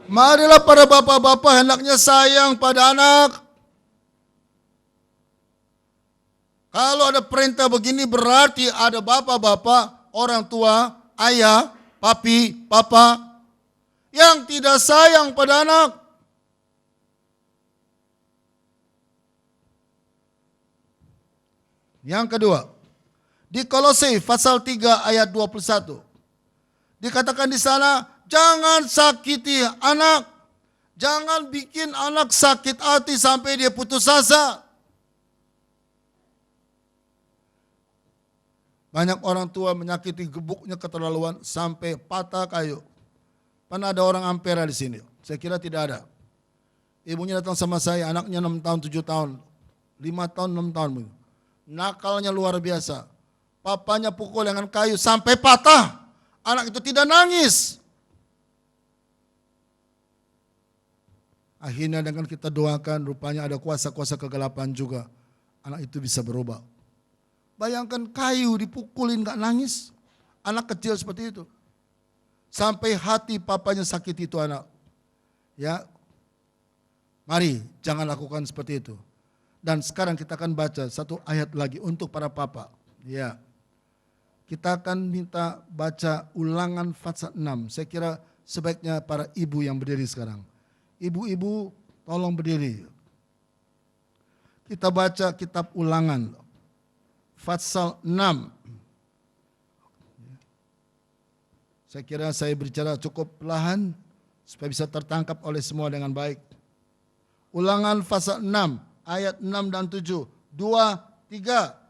Marilah para bapak-bapak hendaknya sayang pada anak. Kalau ada perintah begini berarti ada bapak-bapak, orang tua, ayah, papi, papa yang tidak sayang pada anak. Yang kedua, di Kolose pasal 3 ayat 21. Dikatakan di sana, jangan sakiti anak. Jangan bikin anak sakit hati sampai dia putus asa. Banyak orang tua menyakiti gebuknya keterlaluan sampai patah kayu. Pernah ada orang Ampera di sini? Saya kira tidak ada. Ibunya datang sama saya, anaknya 6 tahun, 7 tahun, 5 tahun, 6 tahun. nakalnya luar biasa. Papanya pukul dengan kayu sampai patah. Anak itu tidak nangis. Akhirnya dengan kita doakan, rupanya ada kuasa-kuasa kegelapan juga. Anak itu bisa berubah. Bayangkan kayu dipukulin gak nangis. Anak kecil seperti itu. Sampai hati papanya sakit itu anak. Ya, mari jangan lakukan seperti itu. Dan sekarang kita akan baca satu ayat lagi untuk para papa. Ya, kita akan minta baca Ulangan pasal 6. Saya kira sebaiknya para ibu yang berdiri sekarang. Ibu-ibu tolong berdiri. Kita baca kitab Ulangan pasal 6. Saya kira saya berbicara cukup perlahan supaya bisa tertangkap oleh semua dengan baik. Ulangan pasal 6 ayat 6 dan 7. 2, 3.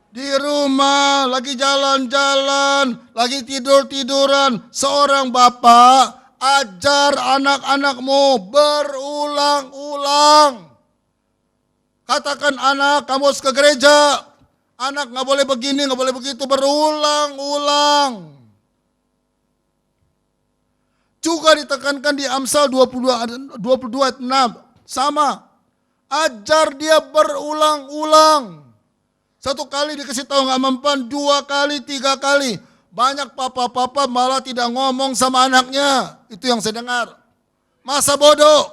Di rumah, lagi jalan-jalan, lagi tidur-tiduran, seorang bapak ajar anak-anakmu berulang-ulang. Katakan anak, kamu harus ke gereja. Anak gak boleh begini, gak boleh begitu, berulang-ulang. Juga ditekankan di Amsal 22 ayat 6. Sama, ajar dia berulang-ulang. Satu kali dikasih tahu nggak mempan, 2 kali, 3 kali. Banyak papa-papa malah tidak ngomong sama anaknya. Itu yang saya dengar. Masa bodoh.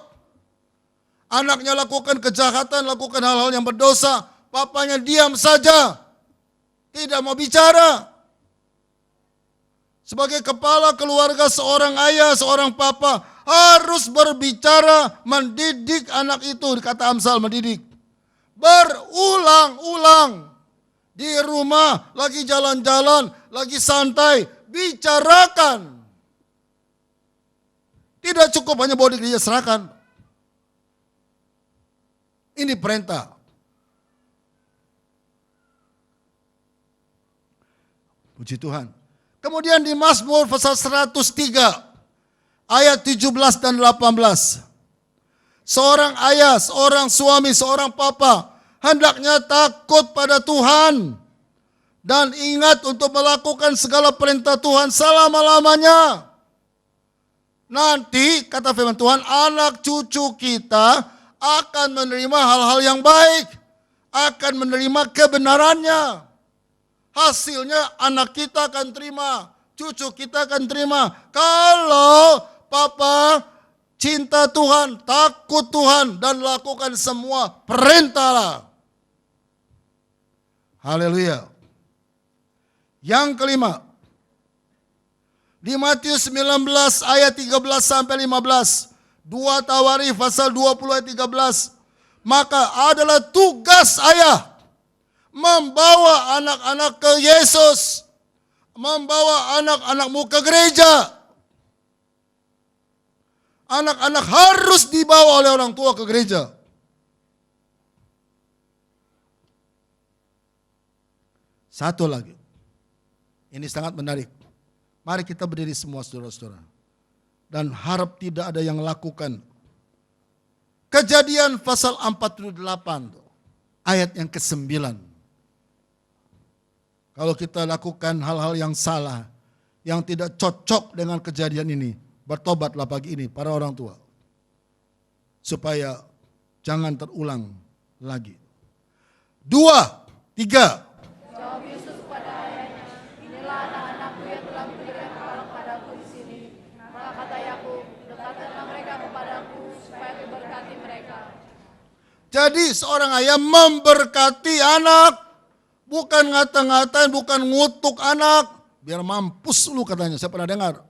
Anaknya lakukan kejahatan, lakukan hal-hal yang berdosa. Papanya diam saja. Tidak mau bicara. Sebagai kepala keluarga, seorang ayah, seorang papa harus berbicara, mendidik anak itu. Kata Amsal, mendidik. Berulang-ulang. Di rumah, lagi jalan-jalan, lagi santai, bicarakan. Tidak cukup hanya bawa di gereja serahkan. Ini perintah. Puji Tuhan. Kemudian di Mazmur pasal 103, ayat 17 dan 18. Seorang ayah, seorang suami, seorang papa hendaknya takut pada Tuhan dan ingat untuk melakukan segala perintah Tuhan selama-lamanya. Nanti, kata firman Tuhan, anak cucu kita akan menerima hal-hal yang baik, akan menerima kebenarannya. Hasilnya anak kita akan terima, cucu kita akan terima. Kalau papa cinta Tuhan, takut Tuhan, dan lakukan semua perintah. Haleluya. Yang kelima, di Matius 19 ayat 13 sampai 15, 2 Tawarikh pasal 20 ayat 13, maka adalah tugas ayah membawa anak-anak ke Yesus, membawa anak-anakmu ke gereja. Anak-anak harus dibawa oleh orang tua ke gereja. Satu lagi. Ini sangat menarik. Mari kita berdiri semua saudara-saudara. Dan harap tidak ada yang lakukan. Kejadian pasal 48. Ayat yang ke-9. Kalau kita lakukan hal-hal yang salah. Yang tidak cocok dengan kejadian ini. Bertobatlah pagi ini para orang tua. Supaya jangan terulang lagi. 2, 3. Jawab Yusuf pada ayahnya, inilah anak-anakku yang telah memberikan kepala padaku di sini. Maka kata Yakub, dekatkanlah mereka kepadaku supaya kuberkati mereka. Jadi seorang ayah memberkati anak. Bukan ngata-ngatain, bukan ngutuk anak. Biar mampus lu katanya, saya pernah dengar.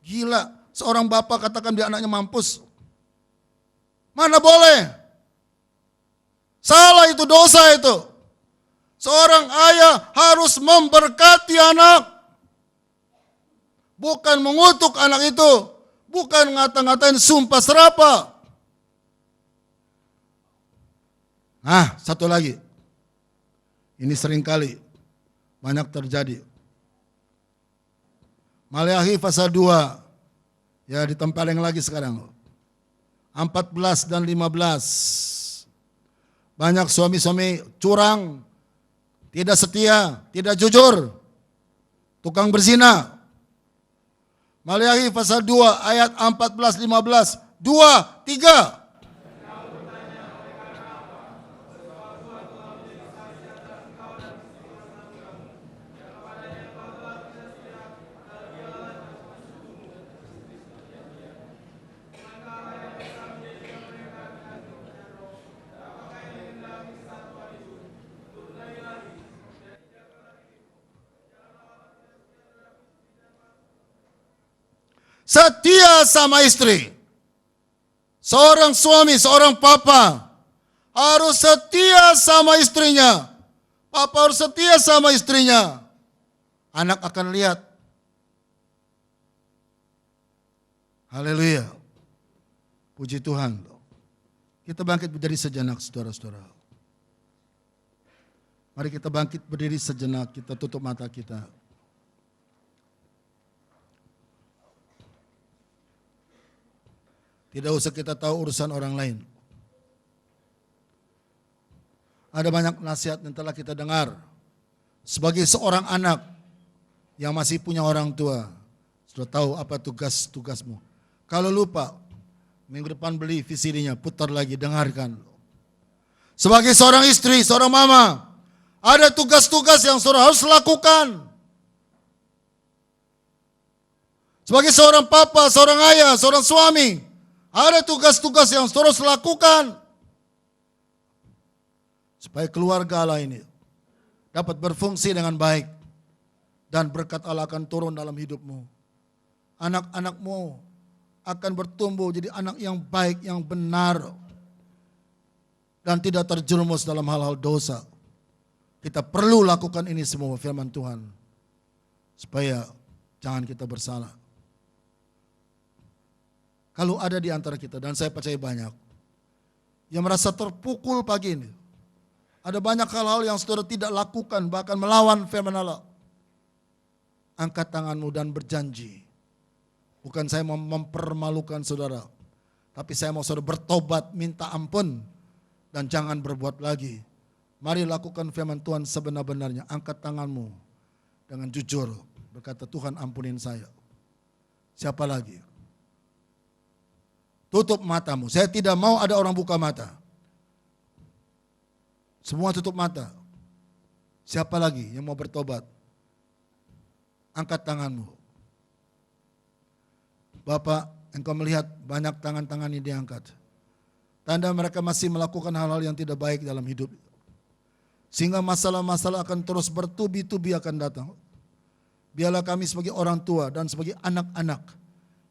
Gila, seorang bapak katakan dia anaknya mampus. Mana boleh? Salah itu, dosa itu. Seorang ayah harus memberkati anak. Bukan mengutuk anak itu. Bukan ngata-ngatain sumpah serapah. Satu lagi. Ini seringkali banyak terjadi. Maleakhi pasal 2. Ya, ditempeleng lagi sekarang. 14 dan 15. Banyak suami-suami curang, tidak setia, tidak jujur, tukang berzina. Maleakhi pasal 2 ayat 14 15. 2, 3. Setia sama istri. Seorang suami, seorang papa harus setia sama istrinya. Papa harus setia sama istrinya. Anak akan lihat. Haleluya. Puji Tuhan. Kita bangkit berdiri sejenak, saudara-saudara. Mari kita bangkit berdiri sejenak, kita tutup mata kita. Tidak usah kita tahu urusan orang lain. Ada banyak nasihat yang telah kita dengar. Sebagai seorang anak yang masih punya orang tua, sudah tahu apa tugas-tugasmu. Kalau lupa, minggu depan beli VCD-nya, putar lagi, dengarkan. Sebagai seorang istri, seorang mama, ada tugas-tugas yang saudara harus lakukan. Sebagai seorang papa, seorang ayah, seorang suami, ada tugas-tugas yang saudara harus lakukan. Supaya keluarga Allah ini dapat berfungsi dengan baik. Dan berkat Allah akan turun dalam hidupmu. Anak-anakmu akan bertumbuh jadi anak yang baik, yang benar. Dan tidak terjerumus dalam hal-hal dosa. Kita perlu lakukan ini semua firman Tuhan. Supaya jangan kita bersalah. Kalau ada di antara kita, dan saya percaya banyak, yang merasa terpukul pagi ini, ada banyak hal-hal yang saudara tidak lakukan, bahkan melawan firman Allah. Angkat tanganmu dan berjanji. Bukan saya mau mempermalukan saudara, tapi saya mau saudara bertobat, minta ampun, dan jangan berbuat lagi. Mari lakukan firman Tuhan sebenar-benarnya. Angkat tanganmu dengan jujur, berkata Tuhan ampunin saya. Siapa lagi? Tutup matamu. Saya tidak mau ada orang buka mata. Semua tutup mata. Siapa lagi yang mau bertobat? Angkat tanganmu. Bapak, engkau melihat banyak tangan-tangan ini diangkat. Tanda mereka masih melakukan hal-hal yang tidak baik dalam hidup. Sehingga masalah-masalah akan terus bertubi-tubi akan datang. Biarlah kami sebagai orang tua dan sebagai anak-anak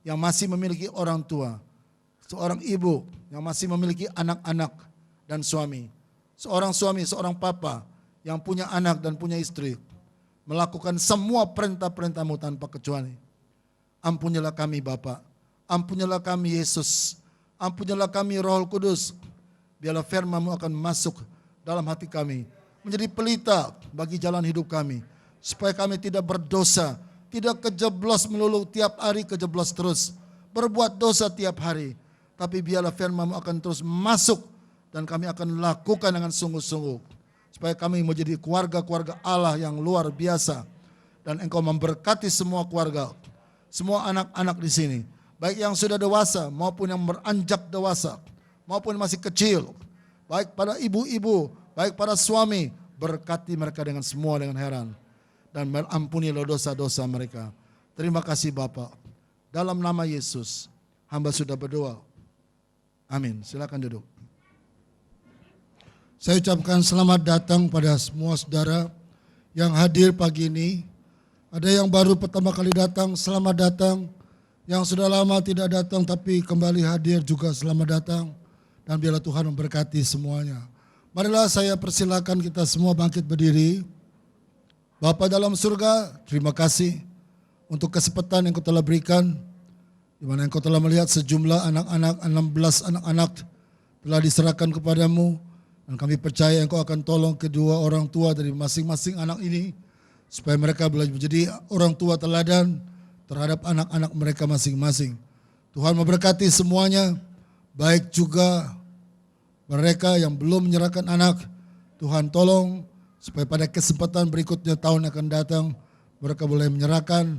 yang masih memiliki orang tua, seorang ibu yang masih memiliki anak-anak dan suami, seorang suami, seorang papa yang punya anak dan punya istri, melakukan semua perintah-perintah-Mu tanpa kecuali. Ampunilah kami Bapa, ampunilah kami Yesus, ampunilah kami Roh Kudus. Biarlah firman-Mu akan masuk dalam hati kami, menjadi pelita bagi jalan hidup kami, supaya kami tidak berdosa, tidak kejeblos melulu tiap hari, kejeblos terus, berbuat dosa tiap hari. Tapi biarlah firman-Mu akan terus masuk dan kami akan lakukan dengan sungguh-sungguh. Supaya kami menjadi keluarga-keluarga Allah yang luar biasa. Dan Engkau memberkati semua keluarga, semua anak-anak di sini. Baik yang sudah dewasa maupun yang beranjak dewasa, maupun masih kecil. Baik pada ibu-ibu, baik pada suami. Berkati mereka dengan semua dengan heran. Dan ampunilah dosa-dosa mereka. Terima kasih Bapa. Dalam nama Yesus, hamba sudah berdoa. Amin. Silakan duduk. Saya ucapkan selamat datang pada semua saudara yang hadir pagi ini. Ada yang baru pertama kali datang, selamat datang. Yang sudah lama tidak datang tapi kembali hadir juga selamat datang. Dan biarlah Tuhan memberkati semuanya. Marilah saya persilakan kita semua bangkit berdiri. Bapa dalam surga, terima kasih untuk kesempatan yang Kau telah berikan, di mana Engkau telah melihat sejumlah anak-anak, 16 anak-anak telah diserahkan kepadamu, Dan kami percaya Engkau akan tolong kedua orang tua dari masing-masing anak ini, supaya mereka boleh menjadi orang tua teladan terhadap anak-anak mereka masing-masing. Tuhan memberkati semuanya, baik juga mereka yang belum menyerahkan anak. Tuhan tolong supaya pada kesempatan berikutnya tahun yang akan datang, mereka boleh menyerahkan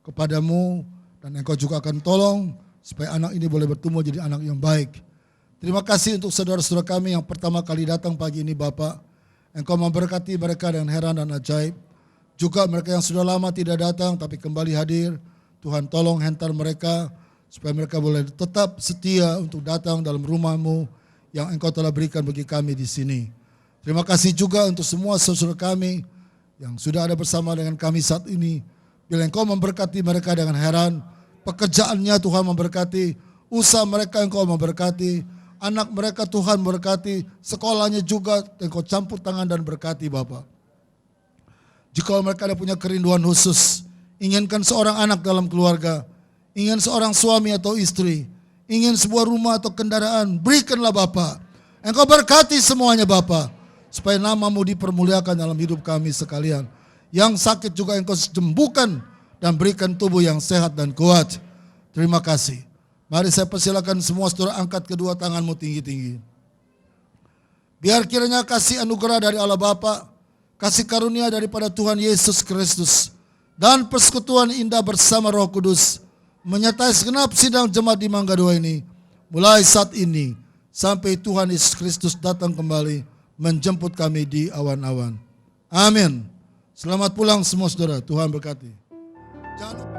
kepadamu, dan Engkau juga akan tolong supaya anak ini boleh bertumbuh jadi anak yang baik. Terima kasih untuk saudara-saudara kami yang pertama kali datang pagi ini Bapak. Engkau memberkati mereka dengan heran dan ajaib. Juga mereka yang sudah lama tidak datang tapi kembali hadir, Tuhan tolong hantar mereka supaya mereka boleh tetap setia untuk datang dalam rumah-Mu yang Engkau telah berikan bagi kami di sini. Terima kasih juga untuk semua saudara kami yang sudah ada bersama dengan kami saat ini. Bila Engkau memberkati mereka dengan heran, pekerjaannya Tuhan memberkati, usaha mereka Engkau memberkati, anak mereka Tuhan memberkati, sekolahnya juga Engkau campur tangan dan berkati Bapak. Jika mereka ada punya kerinduan khusus, inginkan seorang anak dalam keluarga, ingin seorang suami atau istri, ingin sebuah rumah atau kendaraan, berikanlah Bapak. Engkau berkati semuanya Bapak, supaya nama-Mu dipermuliakan dalam hidup kami sekalian. Yang sakit juga Engkau sembuhkan dan berikan tubuh yang sehat dan kuat. Terima kasih. Mari saya persilakan semua saudara angkat kedua tanganmu tinggi-tinggi. Biar kiranya kasih anugerah dari Allah Bapa, kasih karunia daripada Tuhan Yesus Kristus, dan persekutuan indah bersama Roh Kudus menyertai segenap sidang jemaat di Mangga 2 ini, mulai saat ini sampai Tuhan Yesus Kristus datang kembali menjemput kami di awan-awan. Amin. Selamat pulang semua saudara, Tuhan berkati. Jangan lupa